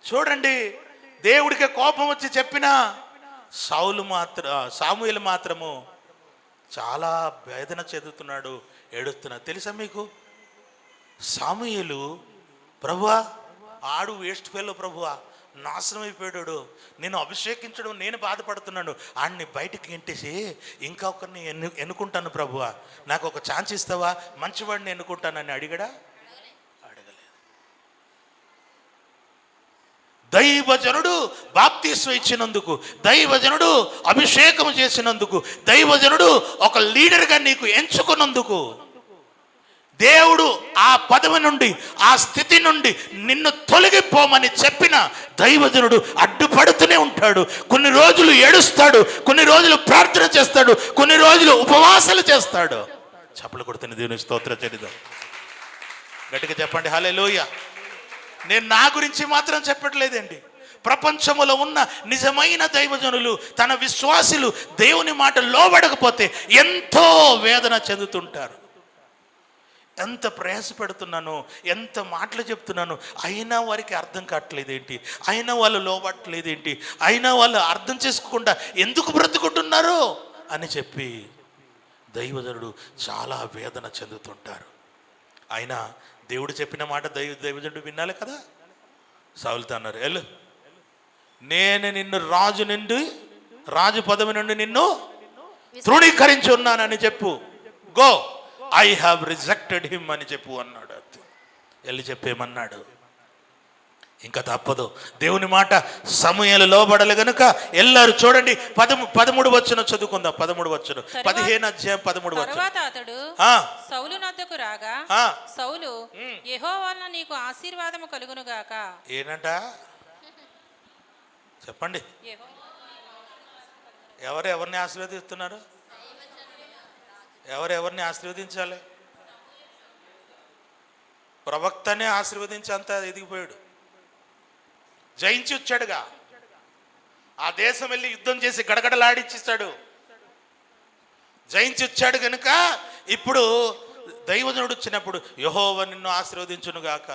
చూడండి, దేవుడికి కోపం వచ్చి చెప్పిన సమూయేలు మాత్రము చాలా వేదన చెందుతున్నాడు, ఏడుస్తున్నాడు. తెలుసా మీకు? సమూయేలు, ప్రభువా ఆడు వేస్ట్ ఫెలో, ప్రభువా నాశనం అయిపోయాడు, నేను అభిషేకించడం నేను బాధపడుతున్నాను, ఆడిని బయటికి గెంటేసి ఇంకా ఒకరిని ఎన్నుకుంటాను ప్రభువా, నాకు ఒక ఛాన్స్ ఇస్తావా, మంచివాడిని ఎన్నుకుంటానని అడగలేదు. దైవజనుడు బాప్తిస్మం ఇచ్చినందుకు, దైవజనుడు అభిషేకం చేసినందుకు, దైవజనుడు ఒక లీడర్గా నీకు ఎంచుకున్నందుకు దేవుడు ఆ పదవి నుండి, ఆ స్థితి నుండి నిన్ను తొలగిపోమని చెప్పిన దైవజనుడు అడ్డుపడుతూనే ఉంటాడు. కొన్ని రోజులు ఏడుస్తాడు, కొన్ని రోజులు ప్రార్థన చేస్తాడు, కొన్ని రోజులు ఉపవాసాలు చేస్తాడు. చప్పలు కొడుతున్న దేవుని స్తోత్రం చెల్లిద్దాం. గట్టిగా చెప్పండి హల్లెలూయా. నేను నా గురించి మాత్రం చెప్పట్లేదండి. ప్రపంచములో ఉన్న నిజమైన దైవజనులు, తన విశ్వాసులు దేవుని మాట లోబడకపోతే ఎంతో వేదన చెందుతుంటారు. ఎంత ప్రయాసపడుతున్నాను, ఎంత మాటలు చెప్తున్నాను, అయినా వారికి అర్థం కావట్లేదేంటి, అయినా వాళ్ళు లోబట్టలేదేంటి, అయినా వాళ్ళు అర్థం చేసుకోకుండా ఎందుకు బ్రతుకుంటున్నారు అని చెప్పి దైవజనుడు చాలా వేదన చెందుతుంటారు. అయినా దేవుడు చెప్పిన మాట దైవజనుడు వినాలి కదా. సౌలుతో అన్నారు, వెళ్ళు, నేను నిన్ను రాజు పదవి నుండి నిన్ను తృణీకరించి ఉన్నానని చెప్పు. Go, I have rejected him అని చెప్పు అన్నాడు. వెళ్ళి చెప్పేమన్నాడు. ఇంకా తప్పదు, దేవుని మాట సమూయేలు లోబడలు గనుక వెళ్ళారు. చూడండి 13 వచనం చదువుకుందాం. 13 వచనం, 15 అధ్యాయం 13 వచనం. తరువాత అతడు సౌలు నద్దకు రాగా సౌలు, యెహోవా వలన నీకు ఆశీర్వాదము కలుగును గాక. ఏనంట చెప్పండి, ఎవరిని ఆశీర్వదిస్తున్నారు? ఎవరిని ఆశీర్వదించాలి? ప్రవక్తనే ఆశీర్వదించి అంత ఎదిగిపోయాడు. జయించి వచ్చాడుగా, ఆ దేశం వెళ్ళి యుద్ధం చేసి గడగడలాడిచ్చిస్తాడు. జయించి వచ్చాడు కనుక ఇప్పుడు దైవజనుడు వచ్చినప్పుడు యెహోవా నిన్ను ఆశీర్వదించును గాక.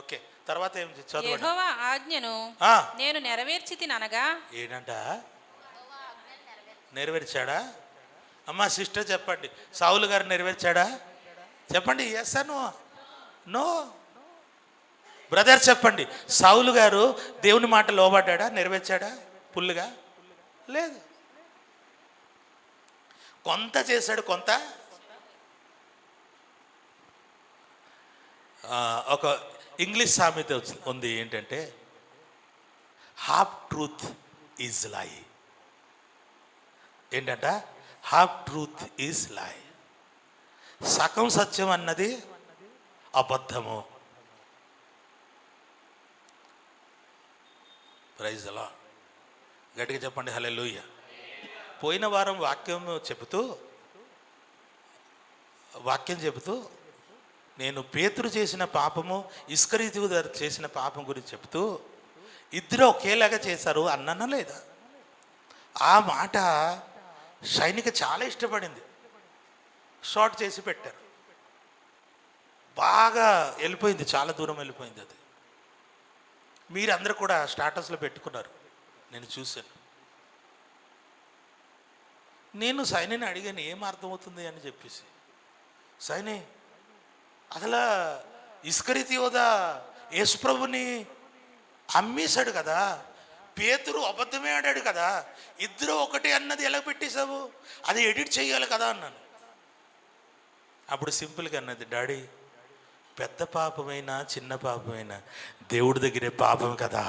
ఓకే, తర్వాత ఏం చదవండి. యెహోవా ఆజ్ఞను నేను నెరవేర్చితిననగా. ఏంటంట నెరవేర్చాడా? అమ్మా సిస్టర్ చెప్పండి, సౌలు గారు నెరవేర్చాడా? చెప్పండి, ఎస్ నో. నో. బ్రదర్ చెప్పండి, సౌలు గారు దేవుని మాట లోబడ్డా, నెరవేర్చాడా ఫుల్గా? లేదు. కొంత చేశాడు, కొంత. ఒక ఇంగ్లీష్ సామెత ఉంది, ఏంటంటే హాఫ్ ట్రూత్ ఈజ్ లై. ఏంటంట? హాఫ్ ట్రూత్ ఈజ్ లై. సగం సత్యం అన్నది అబద్ధము. ప్రైజ్ అలా గట్టిగా చెప్పండి హల్లెలూయా. పోయిన వారం వాక్యం చెబుతూ నేను పేతురు చేసిన పాపము, ఇస్కరియోతు చేసిన పాపం గురించి చెప్తూ ఇద్దరు ఒకేలాగా చేశారు అన్నానా లేదా? ఆ మాట సైనిక చాలా ఇష్టపడింది. షార్ట్ చేసి పెట్టారు, బాగా వెళ్ళిపోయింది, చాలా దూరం వెళ్ళిపోయింది అది. మీరందరూ కూడా స్టాటస్లో పెట్టుకున్నారు, నేను చూశాను. నేను సైనిని అడిగాను, ఏం అర్థమవుతుంది అని చెప్పేసి. సైని, అసలు ఇస్కరియోతు యేసుప్రభుని అమ్మేశాడు కదా, పేతురు అబద్ధమే ఆడాడు కదా, ఇద్దరు ఒకటే అన్నది ఎలా పెట్టేశావు? అది ఎడిట్ చేయాలి కదా అన్నాను. అప్పుడు సింపుల్గా అన్నది, డాడీ పెద్ద పాపమైనా చిన్న పాపమైనా దేవుడి దగ్గరే పాపం కదా.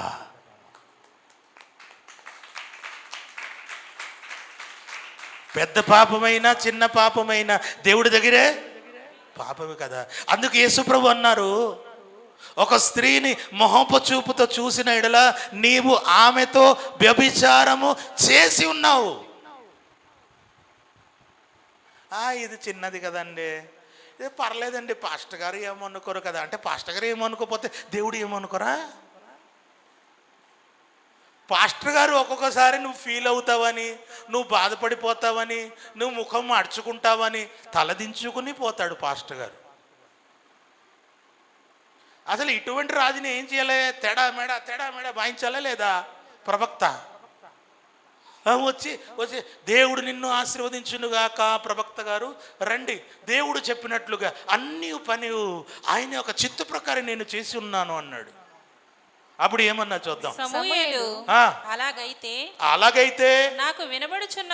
పెద్ద పాపమైనా చిన్న పాపమైనా దేవుడి దగ్గరే పాపమే కదా. అందుకు యేసుప్రభు అన్నారు, ఒక స్త్రీని మొహపు చూపుతో చూసిన ఎడల నీవు ఆమెతో వ్యభిచారము చేసి ఉన్నావు. ఇది చిన్నది కదండి, ఇది పర్లేదండి, పాస్టర్ గారు ఏమనుకోరు కదా అంటే, పాస్టర్ గారు ఏమనుకోపోతే దేవుడు ఏమనుకోరా? పాస్టర్ గారు ఒక్కొక్కసారి నువ్వు ఫీల్ అవుతావని, నువ్వు బాధపడిపోతావని, నువ్వు ముఖం అడుచుకుంటావని తలదించుకుని పోతాడు పాస్టర్ గారు. అసలు ఇటువంటి రాజుని ఏం చేయాలి? తేడా మేడ వాయించాలా లేదా? ప్రవక్త వచ్చి దేవుడు నిన్ను ఆశీర్వదించునుగాక, ప్రవక్త గారు రండి, దేవుడు చెప్పినట్లుగా అన్ని పని ఆయన యొక్క చిత్త ప్రకారం నేను చేసి ఉన్నాను అన్నాడు. అప్పుడు ఏమన్నా చూద్దాం. సమూయేలు ఆ, అలాగైతే నాకు నాకు వినబడుచున్న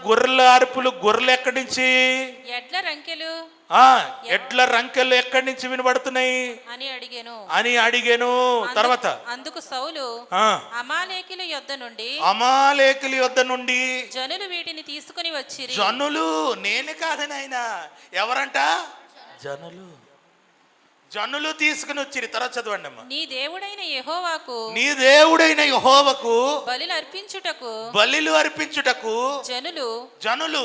గొర్రెల అరుపులు గొర్రెలు ఎక్కడి నుంచి, ఎడ్ల రంకెలు ఎడ్ల రంకెలు ఎక్కడి నుంచి వినబడుతున్నాయి అని అడిగాను. తర్వాత అందుకు సౌలు అమాలేకుల యొద్ద నుండి జనులు వీటిని తీసుకుని వచ్చిరి. జనులు, నేను కాదని ఆయన ఎవరంట, జనులు తీసుకుని వచ్చిరి. తర్వాత చదవండి అమ్మా. నీ దేవుడైన యెహోవాకు బలులు అర్పించుటకు జనులు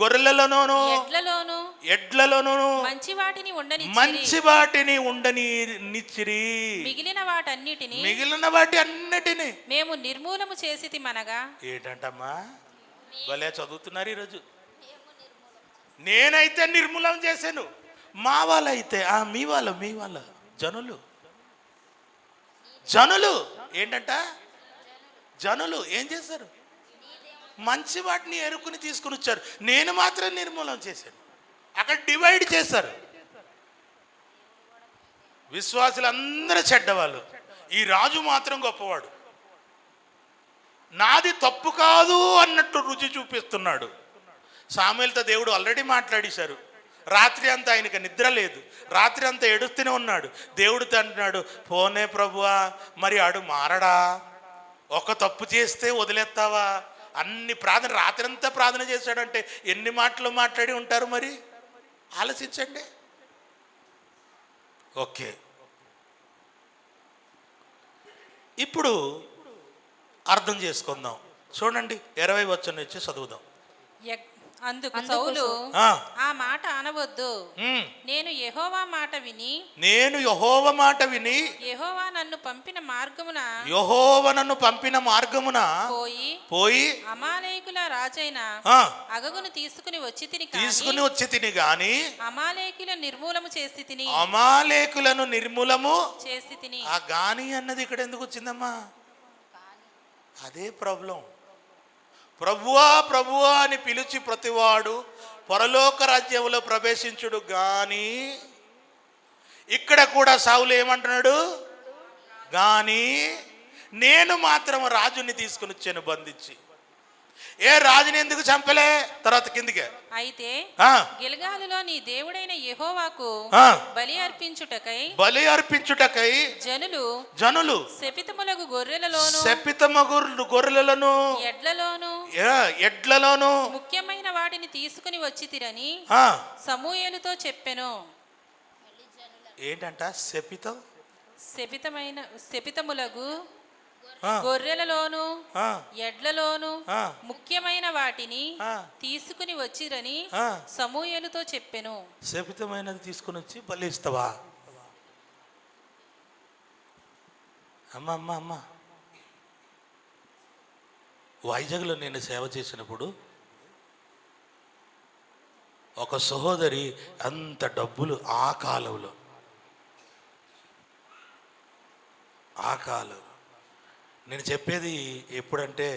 గొర్రెలలోను ఎడ్లలోను మంచి వాటిని ఉండనిచ్చిరి. మిగిలిన వాటి అన్నిటిని మేము నిర్మూలము చేసితిమనగా. ఏంటంటమ్మా, భలే చదువుతున్నారు ఈరోజు. నేనైతే నిర్మూలన చేశాను, మా వాళ్ళైతే మీ వాళ్ళ జనులు ఏంటంట, జనులు ఏం చేశారు, మంచి వాటిని ఎరుకుని తీసుకుని వచ్చారు, నేను మాత్రం నిర్మూలన చేశాను. అక్కడ డివైడ్ చేశారు. విశ్వాసులందరూ చెడ్డవాళ్ళు, ఈ రాజు మాత్రం గొప్పవాడు, నాది తప్పు కాదు అన్నట్టు రుచి చూపిస్తున్నాడు. సాముయేలుతో దేవుడు ఆల్రెడీ మాట్లాడేశారు. రాత్రి అంతా ఆయనకి నిద్ర లేదు, రాత్రి అంతా ఏడుస్తూనే ఉన్నాడు. దేవుడితో అంటున్నాడు, పోనే ప్రభువా, మరి ఆడు మారడా, ఒక తప్పు చేస్తే వదిలేస్తావా, అన్ని ప్రార్థన, రాత్రి అంతా ప్రార్థన చేశాడంటే ఎన్ని మాటలు మాట్లాడి ఉంటారు, మరి ఆలోచించండి. ఓకే, ఇప్పుడు అర్థం చేసుకుందాం. చూడండి 20 వచనం నుంచి చదువుదాం. అందుకు సౌలు ఆ మాట అనవద్దు, నేను యెహోవా మాట విని యెహోవా నన్ను పంపిన మార్గమున పోయి అమాలేకుల రాజైన అగగును తీసుకుని వచ్చి తిని గాని అమాలేకులను నిర్మూలము చేసి తిని. ఆ గాని అన్నది ఇక్కడ ఎందుకు వచ్చిందమ్మా? అదే ప్రాబ్లం. ప్రభువా ప్రభువా అని పిలిచి ప్రతివాడు పరలోక రాజ్యంలో ప్రవేశించుడు గాని, ఇక్కడ కూడా సౌలు ఏమంటున్నాడు, గాని నేను మాత్రం రాజుని తీసుకుని వచ్చాను బంధించి. ఏ రాజుని ఎందుకు చంపలే? తర్వాత కిందికే. అయితే గిల్గాలులో నీ దేవుడైన యెహోవాకు బలి అర్పించుటకై జనులు శపితములగు గొర్రెలను ఎడ్లలోను ముఖ్యమైన వాటిని తీసుకుని వచ్చితిరని సమూయేలుతో చెప్పెను. ఏంటంట? శపితములగు గొర్రెలలోను ఎడ్లలోను ముఖ్యమైన వాటిని తీసుకుని వచ్చిరని సమూయేలుతో చెప్పెను. శపితమైనది తీసుకుని వచ్చి బలి ఇస్తావా? అమ్మా, వైజాగ్లో నేను సేవ చేసినప్పుడు ఒక సహోదరి అంత డబ్బులు ఆ కాలంలో నేను చెప్పేది ఎప్పుడంటే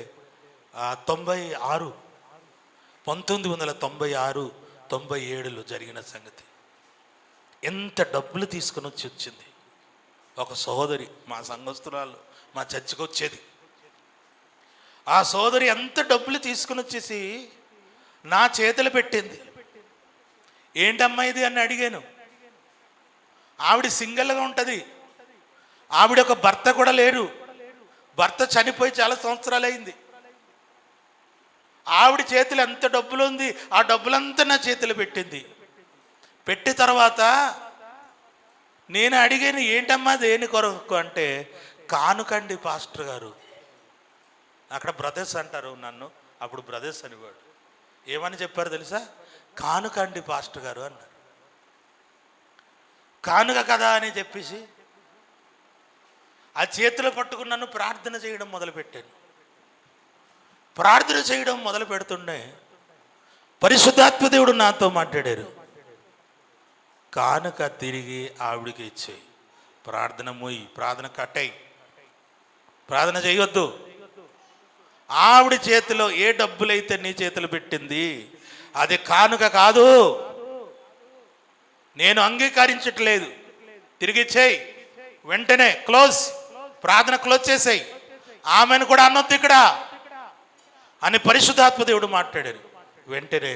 1996-97లో జరిగిన సంగతి. ఎంత డబ్బులు తీసుకుని వచ్చింది ఒక సహోదరి, మా సంఘస్థురాలు, మా చర్చికి వచ్చేది. ఆ సోదరి ఎంత డబ్బులు తీసుకుని వచ్చేసి నా చేతులు పెట్టింది. ఏంటమ్మా ఇది అని అడిగాను. ఆవిడ సింగిల్గా ఉంటుంది, ఆవిడ ఒక భర్త కూడా లేరు, భర్త చనిపోయి చాలా సంవత్సరాలు అయింది. ఆవిడ చేతిలో ఎంత డబ్బులు ఉంది, ఆ డబ్బులంతా నా చేతిలో పెట్టింది. పెట్టి తర్వాత నేను అడిగాను, ఏంటమ్మా దేని కొరకు అంటే, కానుకండి పాస్టర్ గారు. అక్కడ బ్రదర్స్ అంటారు నన్ను, అప్పుడు బ్రదర్స్ అనేవాడు. ఏమని చెప్పారు తెలుసా? కానుకండి పాస్టర్ గారు అన్నారు. కానుక కదా అని చెప్పేసి ఆ చేతిలో పట్టుకుని నన్ను ప్రార్థన చేయడం మొదలుపెట్టాను. ప్రార్థన చేయడం మొదలు పెడుతుండే పరిశుద్ధాత్మ దేవుడు నాతో మాట్లాడారు. కానుక తిరిగి ఆవిడికి ఇచ్చేయి, ప్రార్థన మోయి, ప్రార్థన కట్టేయి, ప్రార్థన చేయొద్దు. ఆవిడ చేతిలో ఏ డబ్బులైతే నీ చేతులు పెట్టింది అది కానుక కాదు, నేను అంగీకరించట్లేదు. తిరిగి ఇచ్చేయి, వెంటనే క్లోజ్, ప్రార్థన క్లోజ్ చేసేయి, ఆమెను కూడా అనొద్దు ఇక్కడ అని పరిశుద్ధాత్మ దేవుడు మాట్లాడారు. వెంటనే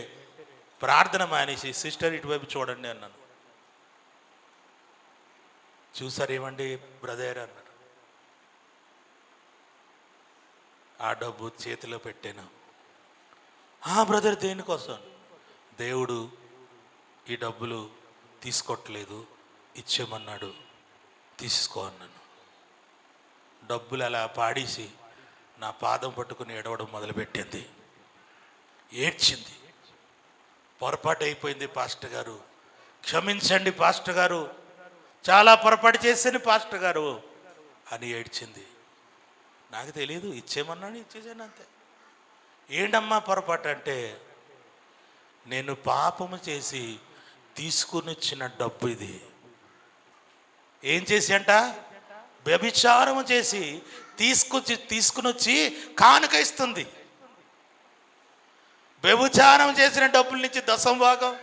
ప్రార్థన మానేసి సిస్టర్ ఇటువైపు చూడండి అన్నాను. చూసారు ఏమండి బ్రదర్ అన్నాడు. ఆ డబ్బు చేతిలో పెట్టాను. బ్రదర్ దేనికోసం? దేవుడు ఈ డబ్బులు తీసుకోవట్లేదు, ఇచ్చేమన్నాడు, తీసుకో అన్నాను. డబ్బులు అలా పాడేసి నా పాదం పట్టుకుని ఏడవడం మొదలుపెట్టింది. ఏడ్చింది. పొరపాటు అయిపోయింది పాస్టర్ గారు, క్షమించండి పాస్టర్ గారు, చాలా పొరపాటు చేశాను పాస్టర్ గారు అని ఏడ్చింది. నాకు తెలియదు, ఇచ్చేమన్నాడు, ఇచ్చేసాను అంతే. ఏంటమ్మా పొరపాటు అంటే, నేను పాపము చేసి తీసుకుని వచ్చిన డబ్బు ఇది. ఏం చేసి అంట? వ్యభిచారము చేసి తీసుకుని వచ్చి కానుక ఇస్తుంది. వ్యభిచారం చేసిన డబ్బుల నుంచి దశంభాగం,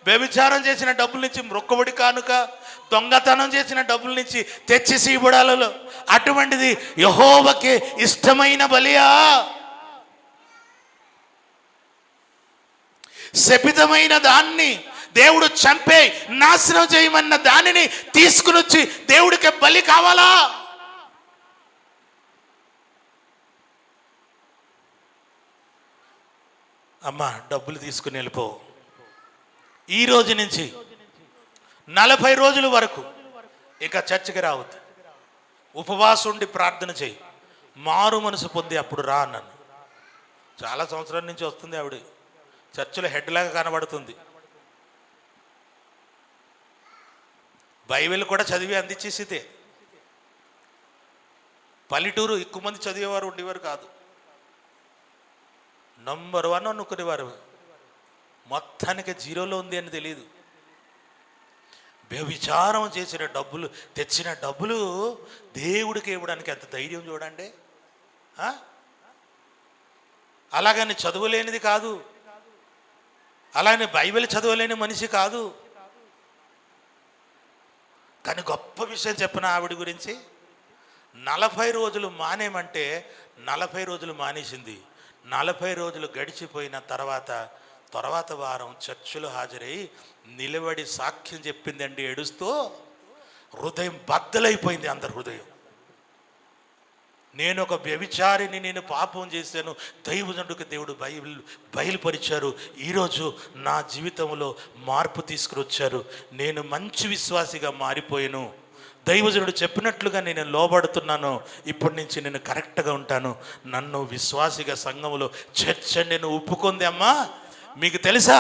వ్యభిచారం చేసిన డబ్బుల నుంచి మొక్కబడి కానుక, దొంగతనం చేసిన డబ్బుల నుంచి తెచ్చి సీబుడాలలో, అటువంటిది యెహోవాకి ఇష్టమైన బలియా? శపితమైన దాన్ని దేవుడు చంపే నాశనం చేయమన్న దానిని తీసుకుని వచ్చి దేవుడికి బలి కావాలా? అమ్మా డబ్బులు తీసుకుని వెళ్ళిపో. ఈ రోజు నుంచి 40 రోజుల వరకు ఇక చర్చికి రావద్దు, ఉపవాసం ఉండి ప్రార్థన చేయి, మారు మనసు పొంది అప్పుడు రా అన్నాను. చాలా సంవత్సరాల నుంచి వస్తుంది ఆవిడ, చర్చిలో హెడ్ లాగా కనబడుతుంది. బైబిల్ కూడా చదివి అందించేసితే. పల్లెటూరు ఎక్కువ మంది చదివేవారు ఉండేవారు కాదు, నంబర్ 1 అనుకునేవారు. మొత్తానికి జీరోలో ఉంది అని తెలియదు. వ్యభిచారం చేసిన డబ్బులు, తెచ్చిన డబ్బులు దేవుడికి ఇవ్వడానికి ఎంత ధైర్యం చూడండి. అలాగని చదవలేనిది కాదు, అలానే బైబిల్ చదవలేని మనిషి కాదు. కానీ గొప్ప విషయం చెప్పిన ఆవిడ గురించి, 40 రోజులు మానేమంటే 40 రోజులు మానేసింది. 40 రోజులు గడిచిపోయిన తర్వాత వారం చర్చిలో హాజరై నిలబడి సాక్ష్యం చెప్పిందండి. ఏడుస్తూ హృదయం బద్దలైపోయింది అందరి హృదయం. నేను ఒక వ్యభిచారిని, నేను పాపం చేశాను, దైవజనుడికి దేవుడు బయలుపరిచారు. ఈరోజు నా జీవితంలో మార్పు తీసుకురొచ్చారు, నేను మంచి విశ్వాసిగా మారిపోయాను, దైవజనుడు చెప్పినట్లుగా నేను లోబడుతున్నాను, ఇప్పటి నుంచి నేను కరెక్ట్గా ఉంటాను, నన్ను విశ్వాసిగా సంఘంలో చేర్చండి నేను ఒప్పుకుంది. అమ్మా మీకు తెలుసా,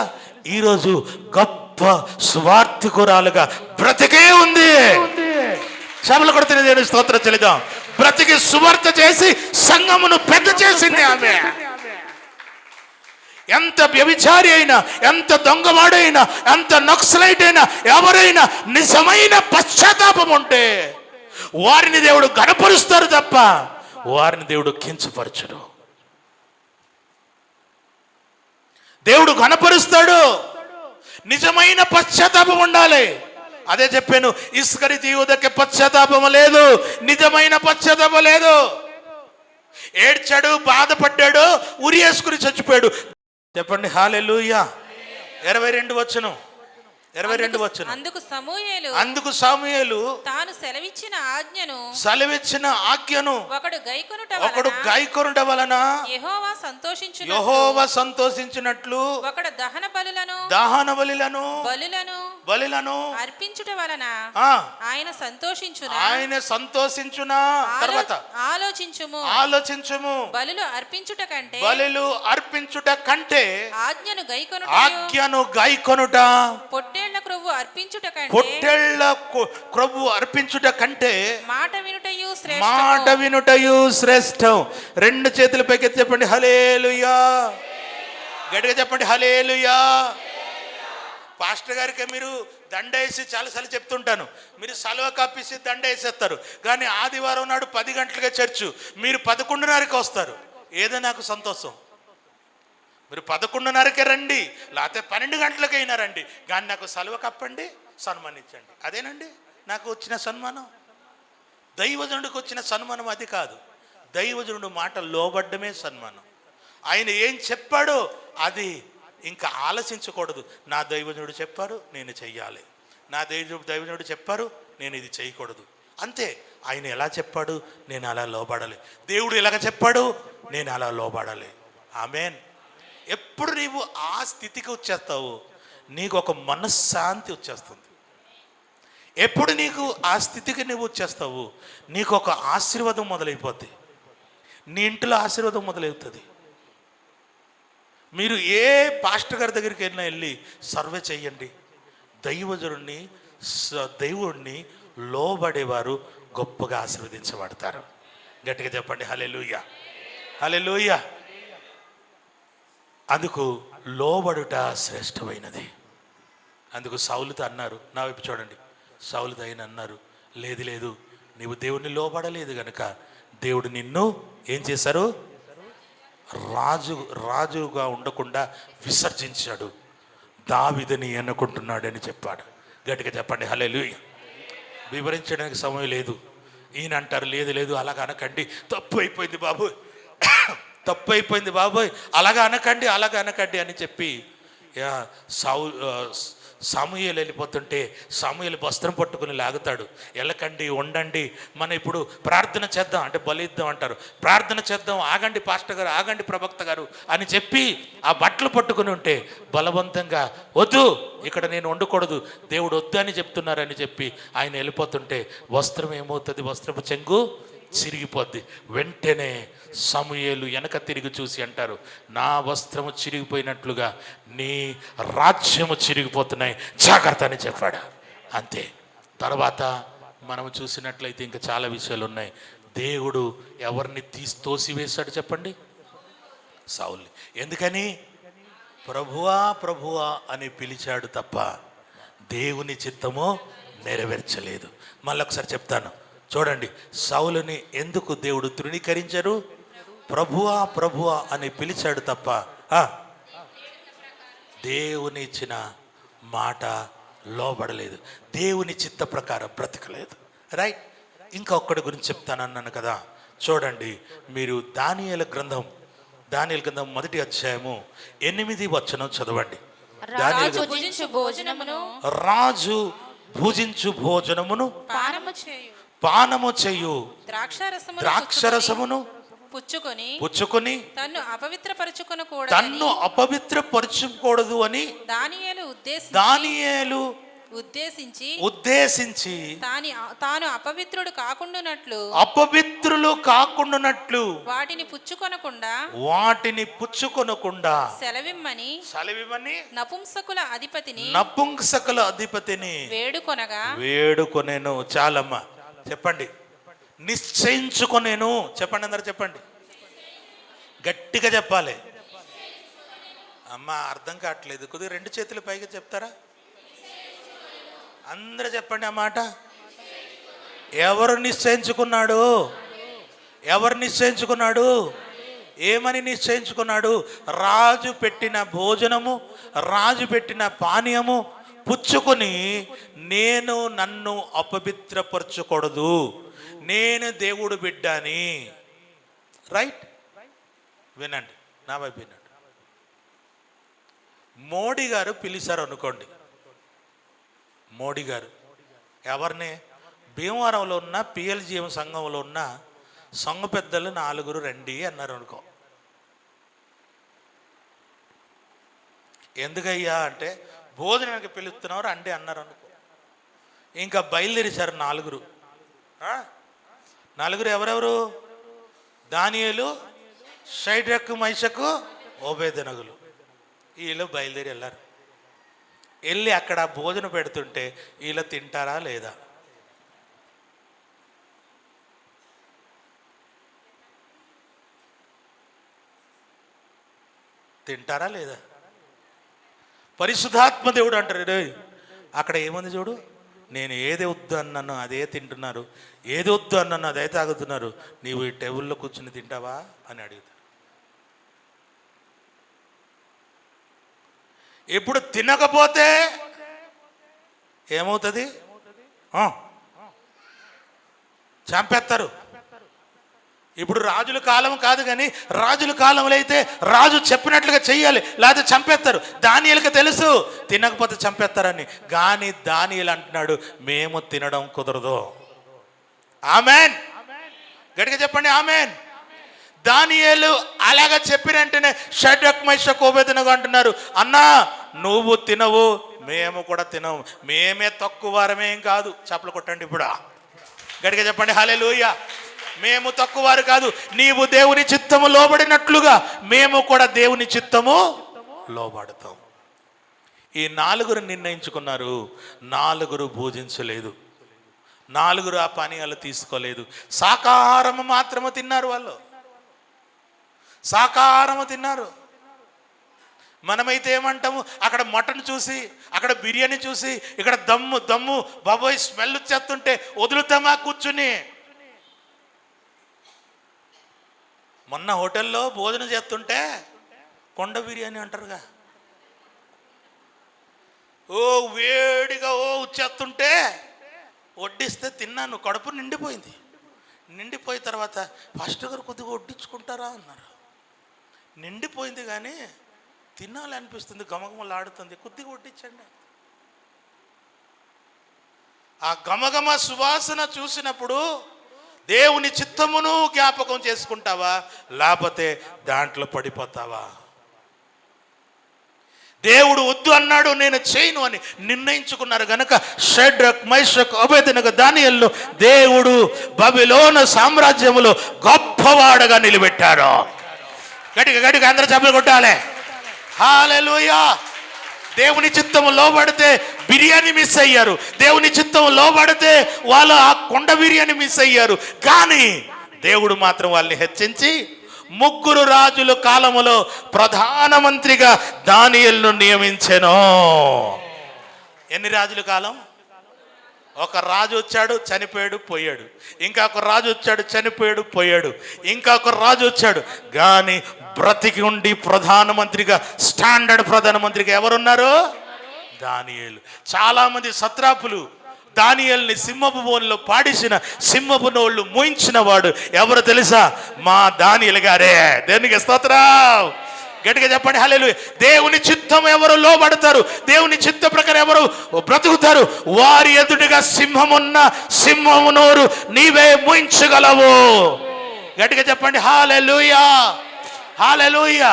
ఈరోజు గొప్ప సువార్థికురాలుగా బ్రతికే ఉంది. సభలు కొడుతున్న దేవుని స్తోత్రం చెల్లిద్దాం. బ్రతికి సువార్త చేసి సంఘమును పెద్ద చేసింది ఆమె. ఎంత వ్యభిచారి అయినా, ఎంత దొంగవాడైనా, ఎంత నక్సలైట్ అయినా, ఎవరైనా నిజమైన పశ్చాత్తాపం ఉంటే వారిని దేవుడు గణపరుస్తారు తప్ప వారిని దేవుడు కించపరచడు. దేవుడు గణపరుస్తాడు. నిజమైన పశ్చాత్తాపం ఉండాలి. అదే చెప్పాను, ఇస్కరియోతు యూదాకి పశ్చాత్తాపం లేదు, నిజమైన పశ్చాత్తాపం లేదు. ఏడ్చాడు, బాధపడ్డాడు, ఉరియేసుకుని చచ్చిపోయాడు. చెప్పండి హల్లెలూయా. 22 వచనం. అందుకు సమూయేలు తాను సెలవిచ్చిన ఆజ్ఞను ఒకడు గైకొనుట వలన యెహోవా సంతోషించినట్లు ఒకడు దహన బలులను అర్పించుట వలన ఆయన సంతోషించునా. తర్వాత ఆలోచించుము. బలులు అర్పించుట కంటే ఆజ్ఞను గైకొనుట, పొట్టేళ్ల క్రొవ్వు అర్పించుట కంటే మాట వినుటయు శ్రేష్టం. 2 చేతుల పైకి చెప్పండి హల్లెలూయా. గట్టిగా చెప్పండి హల్లెలూయా. పాస్టర్ గారికి మీరు దండ వేసి చాలాసార్లు చెప్తుంటాను, మీరు సలవ కప్పిసి దండ వేసేస్తారు, కానీ ఆదివారం నాడు 10 గంటలకే చర్చు, మీరు 11:30కి వస్తారు. ఏదో నాకు సంతోషం. మీరు 11:30కే రండి, లేకపోతే 12 గంటలకైనా రండి, కానీ నాకు సలవ కప్పండి, సన్మానించండి. అదేనండి నాకు వచ్చిన సన్మానం? దైవజనుడికి వచ్చిన సన్మానం అది కాదు. దైవజనుడు మాట లోబడ్డమే సన్మానం. ఆయన ఏం చెప్పాడో అది ఇంకా ఆలోచించకూడదు. నా దైవజనుడు చెప్పారు, నేను చెయ్యాలి. నా దైవజనుడు చెప్పారు, నేను ఇది చేయకూడదు. అంతే. ఆయన ఎలా చెప్పాడు, నేను అలా లోబడాలి. దేవుడు ఎలాగ చెప్పాడు, నేను అలా లోబడాలి. ఆమేన్. ఎప్పుడు నీవు ఆ స్థితికి వచ్చేస్తావు, నీకు ఒక మనశ్శాంతి వచ్చేస్తుంది. ఎప్పుడు నీకు ఆ స్థితికి నువ్వు వచ్చేస్తావు, నీకు ఒక ఆశీర్వాదం మొదలైపోద్ది. నీ ఇంట్లో ఆశీర్వాదం మొదలవుతుంది. మీరు ఏ పాస్టర్ గారి దగ్గరికి వెళ్ళి సర్వే చెయ్యండి, దేవుడిని లోబడేవారు గొప్పగా ఆశీర్వదించబడతారు. గట్టిగా చెప్పండి హల్లెలూయా, హల్లెలూయా. అందుకు లోబడుట శ్రేష్టమైనది. అందుకు సౌలుతో అన్నారు, నా వైపు చూడండి, సౌలుతో ఆయన అన్నారు, లేదు లేదు, నీవు దేవుడిని లోబడలేదు గనుక దేవుడు నిన్ను ఏం చేశారు, రాజుగా ఉండకుండా విసర్జించాడు, దావీదుని ఎన్నుకుంటున్నాడని చెప్పాడు. గట్టిగా చెప్పండి హల్లెలూయా. వివరించడానికి సమయం లేదు. ఈయన అంటారు, లేదు లేదు అలాగ అనకండి, తప్పు అయిపోయింది బాబోయ్, తప్పు అయిపోయింది బాబోయ్, అలాగ అనకండి అని చెప్పి సమూయేలు వెళ్ళిపోతుంటే సమూయేలు వస్త్రం పట్టుకుని లాగుతాడు. వెళ్ళకండి, ఉండండి, మనం ఇప్పుడు ప్రార్థన చేద్దాం అంటే బలిద్దాం అంటారు. ప్రార్థన చేద్దాం, ఆగండి పాస్టర్ గారు, ఆగండి ప్రవక్త గారు అని చెప్పి ఆ బట్టలు పట్టుకుని ఉంటే బలవంతంగా వద్దు, ఇక్కడ నేను ఉండకూడదు, దేవుడు వద్దు అని చెప్తున్నారని చెప్పి ఆయన వెళ్ళిపోతుంటే వస్త్రం ఏమవుతుంది, వస్త్రపు చెంగు చిరిగిపోద్ది. వెంటనే సమూయేలు వెనక తిరిగి చూసి అంటారు, నా వస్త్రము చిరిగిపోయినట్లుగా నీ రాజ్యము చిరిగిపోతున్నాయి, జాగ్రత్త అని చెప్పాడు. అంతే. తర్వాత మనం చూసినట్లయితే ఇంకా చాలా విషయాలు ఉన్నాయి. దేవుడు ఎవరిని తోసివేశాడు చెప్పండి, సౌలు. ఎందుకని? ప్రభువా ప్రభువా అని పిలిచాడు తప్ప దేవుని చిత్తము నెరవేర్చలేదు. మళ్ళొకసారి చెప్తాను చూడండి, సౌలుని ఎందుకు దేవుడు తృణీకరించారు? ప్రభువా ప్రభువా అని పిలిచాడు తప్ప దేవుని ఇచ్చిన మాట లోబడలేదు, దేవుని చిత్త ప్రకారం బ్రతకలేదు. రైట్. ఇంకా ఒక్కడి గురించి చెప్తానన్నాను కదా, చూడండి మీరు దానియేలు గ్రంథం 1వ అధ్యాయము 8వ వచనం చదవండి. రాజు భుజించు భోజనమును పానము చేయు ద్రాక్షరసమును పుచ్చుకొని తన్ను అపవిత్రపరచుకూడదు అని దానియేలు ఉద్దేశించి తాను అపవిత్రులు కాకుండానట్లు వాటిని పుచ్చుకొనకుండా సెలవిమ్మని నపుంసకుల అధిపతిని వేడుకొనేను. చాలమ్మా చెప్పండి, నిశ్చయించుకొనేను. చెప్పండి, అందరు చెప్పండి, గట్టిగా చెప్పాలి. అమ్మ అర్థం కావట్లేదు, కొద్దిగా 2 చేతులు పైకి చెప్తారా? అందరూ చెప్పండి ఆ మాట. ఎవరు నిశ్చయించుకున్నాడు? ఏమని నిశ్చయించుకున్నాడు? రాజు పెట్టిన భోజనము, రాజు పెట్టిన పానీయము పుచ్చుకొని నన్ను అపవిత్రపరచకూడదు, నేను దేవుడు బిడ్డని. రైట్. వినండి, నా వైపు వినండి. మోడీ గారు పిలిచారు అనుకోండి, మోడీ గారు ఎవరిని? భీమవరంలో ఉన్న పిఎల్జిఎం సంఘంలో ఉన్న సంఘ పెద్దలు 4 రండి అన్నారు అనుకో. ఎందుకయ్యా అంటే భోజనానికి పిలుస్తున్నారు రండి అన్నారు అనుకో. ఇంకా బయలుదేరిచారు 4 ఎవరెవరు? దానియేలు, షైడ్రక్, మైషకు, ఓబేదెనగులు. వీళ్ళు బయలుదేరి వెళ్ళారు. వెళ్ళి అక్కడ భోజనం పెడుతుంటే వీళ్ళు తింటారా లేదా? తింటారా లేదా? పరిశుద్ధాత్మ దేవుడు అంటారు, అక్కడ ఏముంది చూడు, నేను ఏది వద్దు అన్నాను అదే తింటున్నారు, ఏది వద్దు అన్నాను అదే తాగుతున్నారు, నీవు ఈ టేబుల్లో కూర్చుని తింటావా అని అడుగుతారు. ఇప్పుడు తినకపోతే ఏమవుతుంది? చంపేస్తారు. ఇప్పుడు రాజుల కాలం కాదు, కానీ రాజుల కాలంలో అయితే రాజు చెప్పినట్లుగా చెయ్యాలి, లేకపోతే చంపేస్తారు. దానియేలుకి తెలుసు తినకపోతే చంపేస్తారని, కానీ దానియేలు అంటున్నాడు మేము తినడం కుదరదు. ఆమెన్. గట్టిగా చెప్పండి ఆమెన్. దానియేలు అలాగ చెప్పిన వెంటనే షడ్రక్ మేషక్ అబేద్నెగో అంటున్నారు, అన్నా నువ్వు తినవు మేము కూడా తినవు, మేమే తక్కువ వారమేం కాదు. చప్పలు కొట్టండి ఇప్పుడు గట్టిగా చెప్పండి హల్లెలూయా. మేము తక్కువ వారు కాదు, నీవు దేవుని చిత్తము లోబడినట్లుగా మేము కూడా దేవుని చిత్తము లోబడతాం. ఈ 4 నిర్ణయించుకున్నారు, 4 భోజించలేదు, 4 ఆ పానీయాలు తీసుకోలేదు. శాకాహారము మాత్రమే తిన్నారు, వాళ్ళు శాకాహారము తిన్నారు. మనమైతే ఏమంటాము, అక్కడ మటన్ చూసి, అక్కడ బిర్యానీ చూసి, ఇక్కడ దమ్ము బాబోయ్ స్మెల్ వచ్చేస్తుంటే వదులుతామా కూర్చుని. మొన్న హోటల్లో భోజనం చేస్తుంటే కొండ బిర్యానీ అంటారుగా, ఓ వేడిగా వచ్చేస్తుంటే వడ్డిస్తే తిన్నాను, కడుపు నిండిపోయింది. నిండిపోయిన తర్వాత పాస్టర్ గారు కొద్దిగా వడ్డించుకుంటారా అన్నారు. నిండిపోయింది కానీ తినాలనిపిస్తుంది, గమగమలాడుతుంది, కొద్దిగా వడ్డించండి. ఆ గమగమ సువాసన చూసినప్పుడు దేవుని చిత్తమును జ్ఞాపకం చేసుకుంటావా, లేకపోతే దాంట్లో పడిపోతావా? దేవుడు వద్దు అన్నాడు, నేను చేయను అని నిర్ణయించుకున్నారు గనక షడ్రక్ మేషక్ అబేద్నెగో దానియేలును దేవుడు బబిలోను సామ్రాజ్యములో గొప్పవాడుగా నిలబెట్టారు. గట్టిగా అందరూ చప్పట్లు కొట్టాలి. హల్లెలూయా. దేవుని చిత్తము లోబడితే బిర్యానీ మిస్ అయ్యారు, దేవుని చిత్తము లోబడితే వాళ్ళు ఆ కొండ బిర్యానీ మిస్ అయ్యారు. కానీ దేవుడు మాత్రం వాళ్ళని హెచ్చించి 3 రాజుల కాలములో ప్రధానమంత్రిగా దానియేలును నియమించెను. ఎన్ని రాజుల కాలం? ఒక రాజు వచ్చాడు, చనిపోయాడు, పోయాడు. ఇంకొక రాజు వచ్చాడు, చనిపోయాడు, పోయాడు. ఇంకొక రాజు వచ్చాడు, కానీ బ్రతికి ఉండి ప్రధానమంత్రిగా, స్టాండర్డ్ ప్రధానమంత్రిగా ఎవరున్నారు? దానియేలు. చాలామంది సత్రాపులు దానియేలుని సింహపు బోనులో పాడేసిన, సింహపు నోళ్ళు మోయించిన వాడు ఎవరు తెలుసా? మా దానియేలు గారే. దేవునికి స్తోత్రం. గట్టిగా చెప్పండి హల్లెలూయా. దేవుని చిత్తం ఎవరు లోబడతారు, దేవుని చిత్త ప్రకారం ఎవరు బ్రతుకుతారు, వారి ఎదుటిగా సింహము నోరు నీవే మోయించగలవు. గట్టిగా చెప్పండి hallelujah. Hallelujah.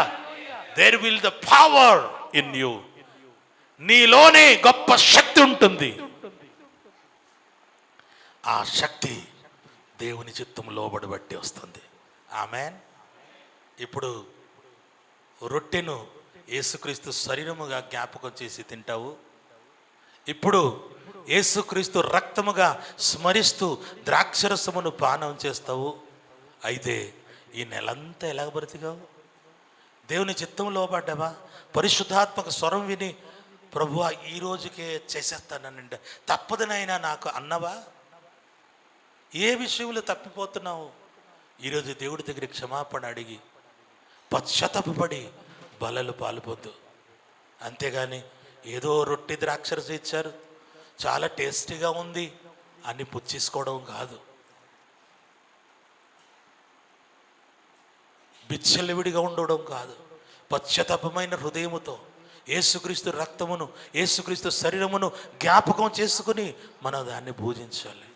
There will the power in you. నీలోనే గొప్ప శక్తి ఉంటుంది. ఆ శక్తి దేవుని చిత్తం లోబడి బట్టి వస్తుంది. ఆమెన్. ఇప్పుడు రొట్టెను యేసుక్రీస్తు శరీరముగా జ్ఞాపకం చేసి తింటావు. ఇప్పుడు యేసుక్రీస్తు రక్తముగా స్మరిస్తూ ద్రాక్షరసమును పానం చేస్తావు. అయితే ఈ నెలంతా ఎలాగ బ్రతికావు? దేవుని చిత్తం లోబడ్డావా? పరిశుద్ధాత్మక స్వరం విని ప్రభువా ఈ రోజుకే చేసేస్తానండి, తప్పదనైనా నాకు అన్నవా? ఏ విషయంలో తప్పిపోతున్నావు? ఈరోజు దేవుడి దగ్గర క్షమాపణ అడిగి పశ్చాత్తాపపడి బలలు పాల్పొద్దు. అంతేగాని ఏదో రొట్టె ద్రాక్షరస ఇచ్చారు, చాలా టేస్టీగా ఉంది అని పుచ్చేసుకోవడం కాదు. బిచ్చలవిడిగా ఉండడం కాదు. పశ్చాత్తాపమైన హృదయముతో యేసుక్రీస్తు రక్తమును, యేసుక్రీస్తు శరీరమును జ్ఞాపకం చేసుకుని మనం దాన్ని పూజించాలి.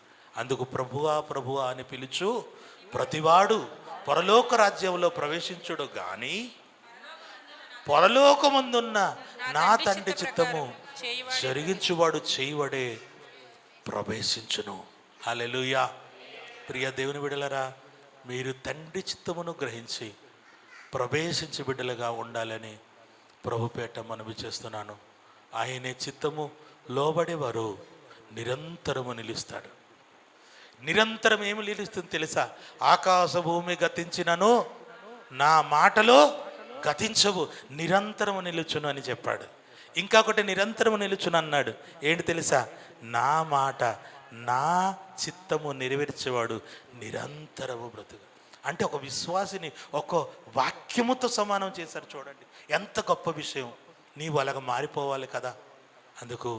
అందుకు ప్రభువా ప్రభువా అని పిలుచు ప్రతివాడు పరలోక రాజ్యంలో ప్రవేశించుడు గాని పరలోకమందున్న నా తండ్రి చిత్తము జరిగించువాడు చేయవడే ప్రవేశించును. హల్లెలూయా. ప్రియ దేవుని బిడ్డలారా, మీరు తండ్రి చిత్తమును గ్రహించి ప్రవేశించి బిడ్డలుగా ఉండాలని ప్రభుపేట మనవి చేస్తున్నాను. ఆయనే చిత్తము లోబడేవారు నిరంతరము నిలుస్తాడు. నిరంతరం ఏమి నిలుస్తుంది తెలుసా? ఆకాశ భూమి గతించినను నా మాటలో గతించవు, నిరంతరము నిలుచును అని చెప్పాడు. ఇంకొకటి నిరంతరము నిలుచును అన్నాడు. ఏంటి తెలుసా? నా మాట, నా చిత్తము నెరవేర్చేవాడు నిరంతరము బ్రతుకు. అంటే ఒక విశ్వాసిని ఒక వాక్యముతో సమానం చేశారు. చూడండి ఎంత గొప్ప విషయం. నీవు అలాగ మారిపోవాలి కదా. అందుకు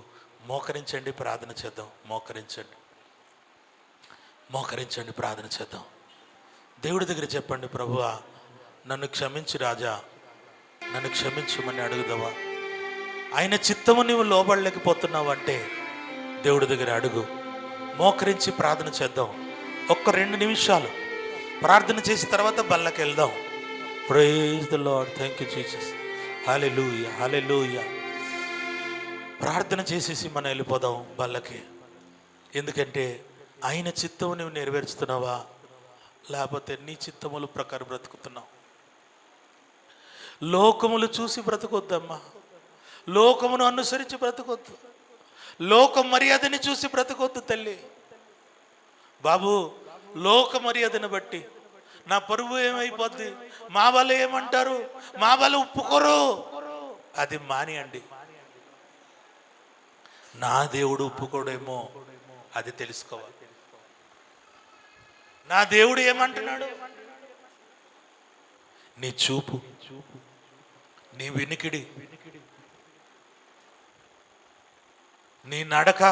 మోకరించండి, ప్రార్థన చేద్దాం. మోకరించండి. మోకరించండి, ప్రార్థన చేద్దాం. దేవుడి దగ్గర చెప్పండి, ప్రభువా నన్ను క్షమించి రాజా, నన్ను క్షమించమని అడుగుదావా. ఆయన చిత్తము నీవు లోబడలేకపోతున్నావు అంటే దేవుడి దగ్గర అడుగు. మోకరించి ప్రార్థన చేద్దాం. ఒక్క 2 నిమిషాలు ప్రార్థన చేసిన తర్వాత బల్లకి వెళ్దాం. Praise the Lord, thank you Jesus, hallelujah hallelujah. ప్రార్థన చేసేసి మనం వెళ్ళిపోదాం బల్లకి. ఎందుకంటే ఆయన చిత్తము నువ్వు నెరవేర్చుతున్నావా, లేకపోతే నీ చిత్తముల ప్రకారం బ్రతుకుతున్నావు. లోకములు చూసి బ్రతకొద్దమ్మా, లోకమును అనుసరించి బ్రతకొద్దు, లోక మర్యాదని చూసి బ్రతకొద్దు తల్లి. బాబు, లోక మర్యాదను బట్టి నా పరువు ఏమైపోద్ది, మా వాళ్ళు ఏమంటారు, మా వాళ్ళు ఒప్పుకోరు, అది మానేయండి. నా దేవుడు ఒప్పుకోడేమో అది తెలుసుకోవాలి. నా దేవుడు ఏమంటున్నాడు? నీ చూపు, నీ వినికిడి, నీ నడక,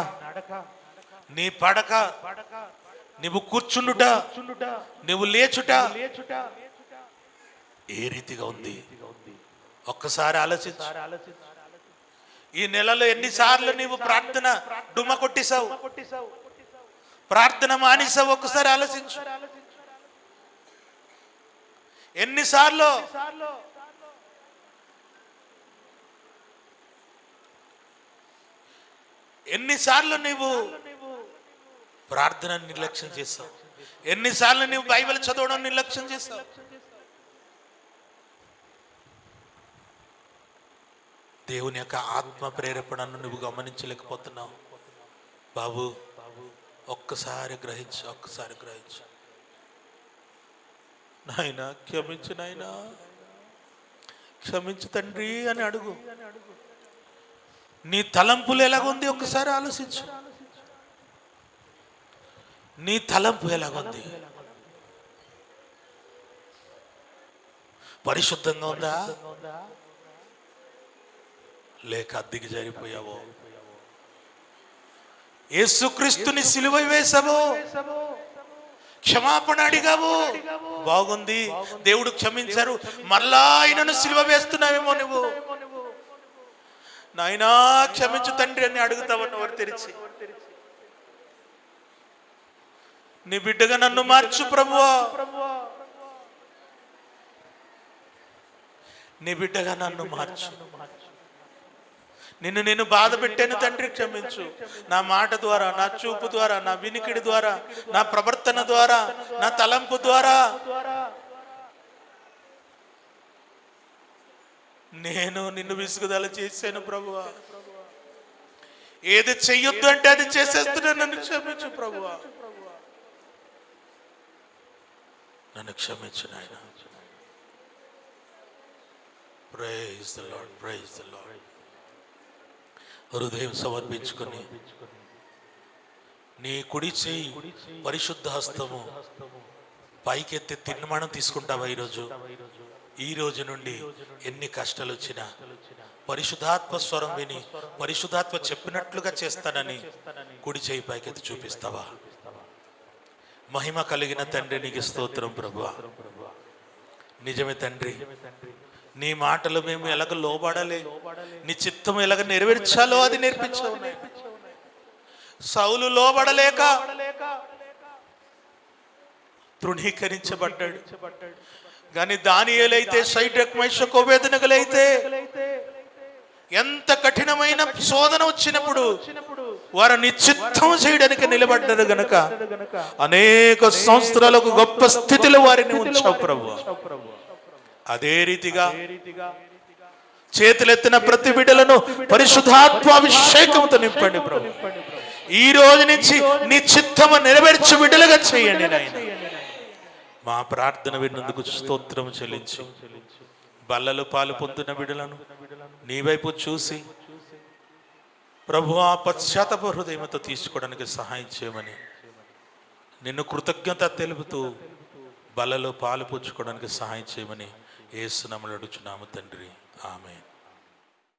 నీ పడక, నువ్వు కూర్చుండుట, నువ్వు లేచుట ఏ రీతిగా ఉంది ఒక్కసారి ఆలోచించు. ఈ నెలలో ఎన్నిసార్లు నీవు ప్రార్థన డుమ్మ కొట్టేశావు, ప్రార్థన మానేసావు, ఒక్కసారి ఆలోచించు. ఎన్నిసార్లు నీవు ప్రార్థన నిర్లక్ష్యం చేస్తావు, ఎన్నిసార్లు నీవు బైబిల్ చదవడం నిర్లక్ష్యం చేస్తావు. దేవుని యొక్క ఆత్మ ప్రేరేపణను నువ్వు గమనించలేకపోతున్నావు. బాబు, ఒక్కసారి గ్రహించు, ఒక్కసారి గ్రహించు. నాయన క్షమించు, నాయన క్షమించు తండ్రి అని అడుగు. నీ తలంపులు ఎలాగుంది ఒక్కసారి ఆలోచించు. నీ తలంపు ఎలాగుంది? పరిశుద్ధంగా ఉందా, లేక అద్దెకి జరిగిపోయావో? యేసుక్రీస్తుని సిలువ వేసావో, క్షమాపణ అడిగావు, బాగుంది, దేవుడు క్షమించారు, మళ్ళా ఆయనను సిలువ వేస్తున్నావేమో నువ్వు. నాయనా క్షమించు తండ్రి అని అడుగుతావన్న వారు తెరిచి, నీ బిడ్డగా నన్ను మార్చు ప్రభువా, నీ బిడ్డగా నన్ను మార్చు, నిన్ను నేను బాధ పెట్టాను తండ్రి క్షమించు. నా మాట ద్వారా, నా చూపు ద్వారా, నా వినికిడి ద్వారా, నా ప్రవర్తన ద్వారా, నా తలంపు ద్వారా నేను నిన్ను విసుగుదల చేశాను ప్రభువా. ఏది చెయ్యొద్దు అంటే అది చేసేస్తున్నా, నన్ను క్షమించు ప్రభువా, నన్ను క్షమించు నాయన. Praise the Lord, praise the Lord. హృదయం సమర్పించుకొని నీ కుడి చేయి పరిశుద్ధ హస్తము పైకెత్తి తిన్నమానం తీసుకుంటావా? ఈ రోజు నుండి ఎన్ని కష్టాలు వచ్చినా పరిశుద్ధాత్మ స్వరం విని పరిశుద్ధాత్మ చెప్పినట్లుగా చేస్తానని కుడి చేయి పైకెత్తి చూపిస్తావా? మహిమ కలిగిన తండ్రి నీకు స్తోత్రం ప్రభువా. నిజమే తండ్రి, నీ మాటలు మేము ఎలాగ లోబడాలి, నీ చిత్తం ఎలాగ నెరవేర్చాలో అది నేర్పించావు. సౌలు లోబడలేక తృణీకరించబడ్డాడు, కానీ దానియేలైతే, షడ్రక్ మేషక్ అబేద్నెగోలైతే ఎంత కఠినమైన శోధన వచ్చినప్పుడు వారు నీ చిత్తం చేయడానికి నిలబడ్డారు గనక అనేక సంవత్సరాలకు గొప్ప స్థితిలో వారిని ఉంచావు ప్రభువా. అదే రీతిగా చేతులెత్తిన ప్రతి బిడ్డలను పరిశుద్ధాత్మ అభిషేకంతో నింపండి ప్రభు. ఈ రోజు నుంచి నీ చిత్తము నెరవేర్చు బిడ్డలుగా చేయండి నాయన. మా ప్రార్థన విన్నందుకు స్తోత్రం చెల్లించి బల్లలో పాలు పొందున బిడ్డలను నీ వైపు చూసి ప్రభువా పశ్చాత్తాప హృదయంతో తీసుకోవడానికి సహాయం చేయమని నిన్ను కృతజ్ఞత తెలుపుతూ బల్లలో పాలు పుచ్చుకోవడానికి సహాయం చేయమని యేసు నామములో అడుగుచున్నాము తండ్రి, ఆమేన్.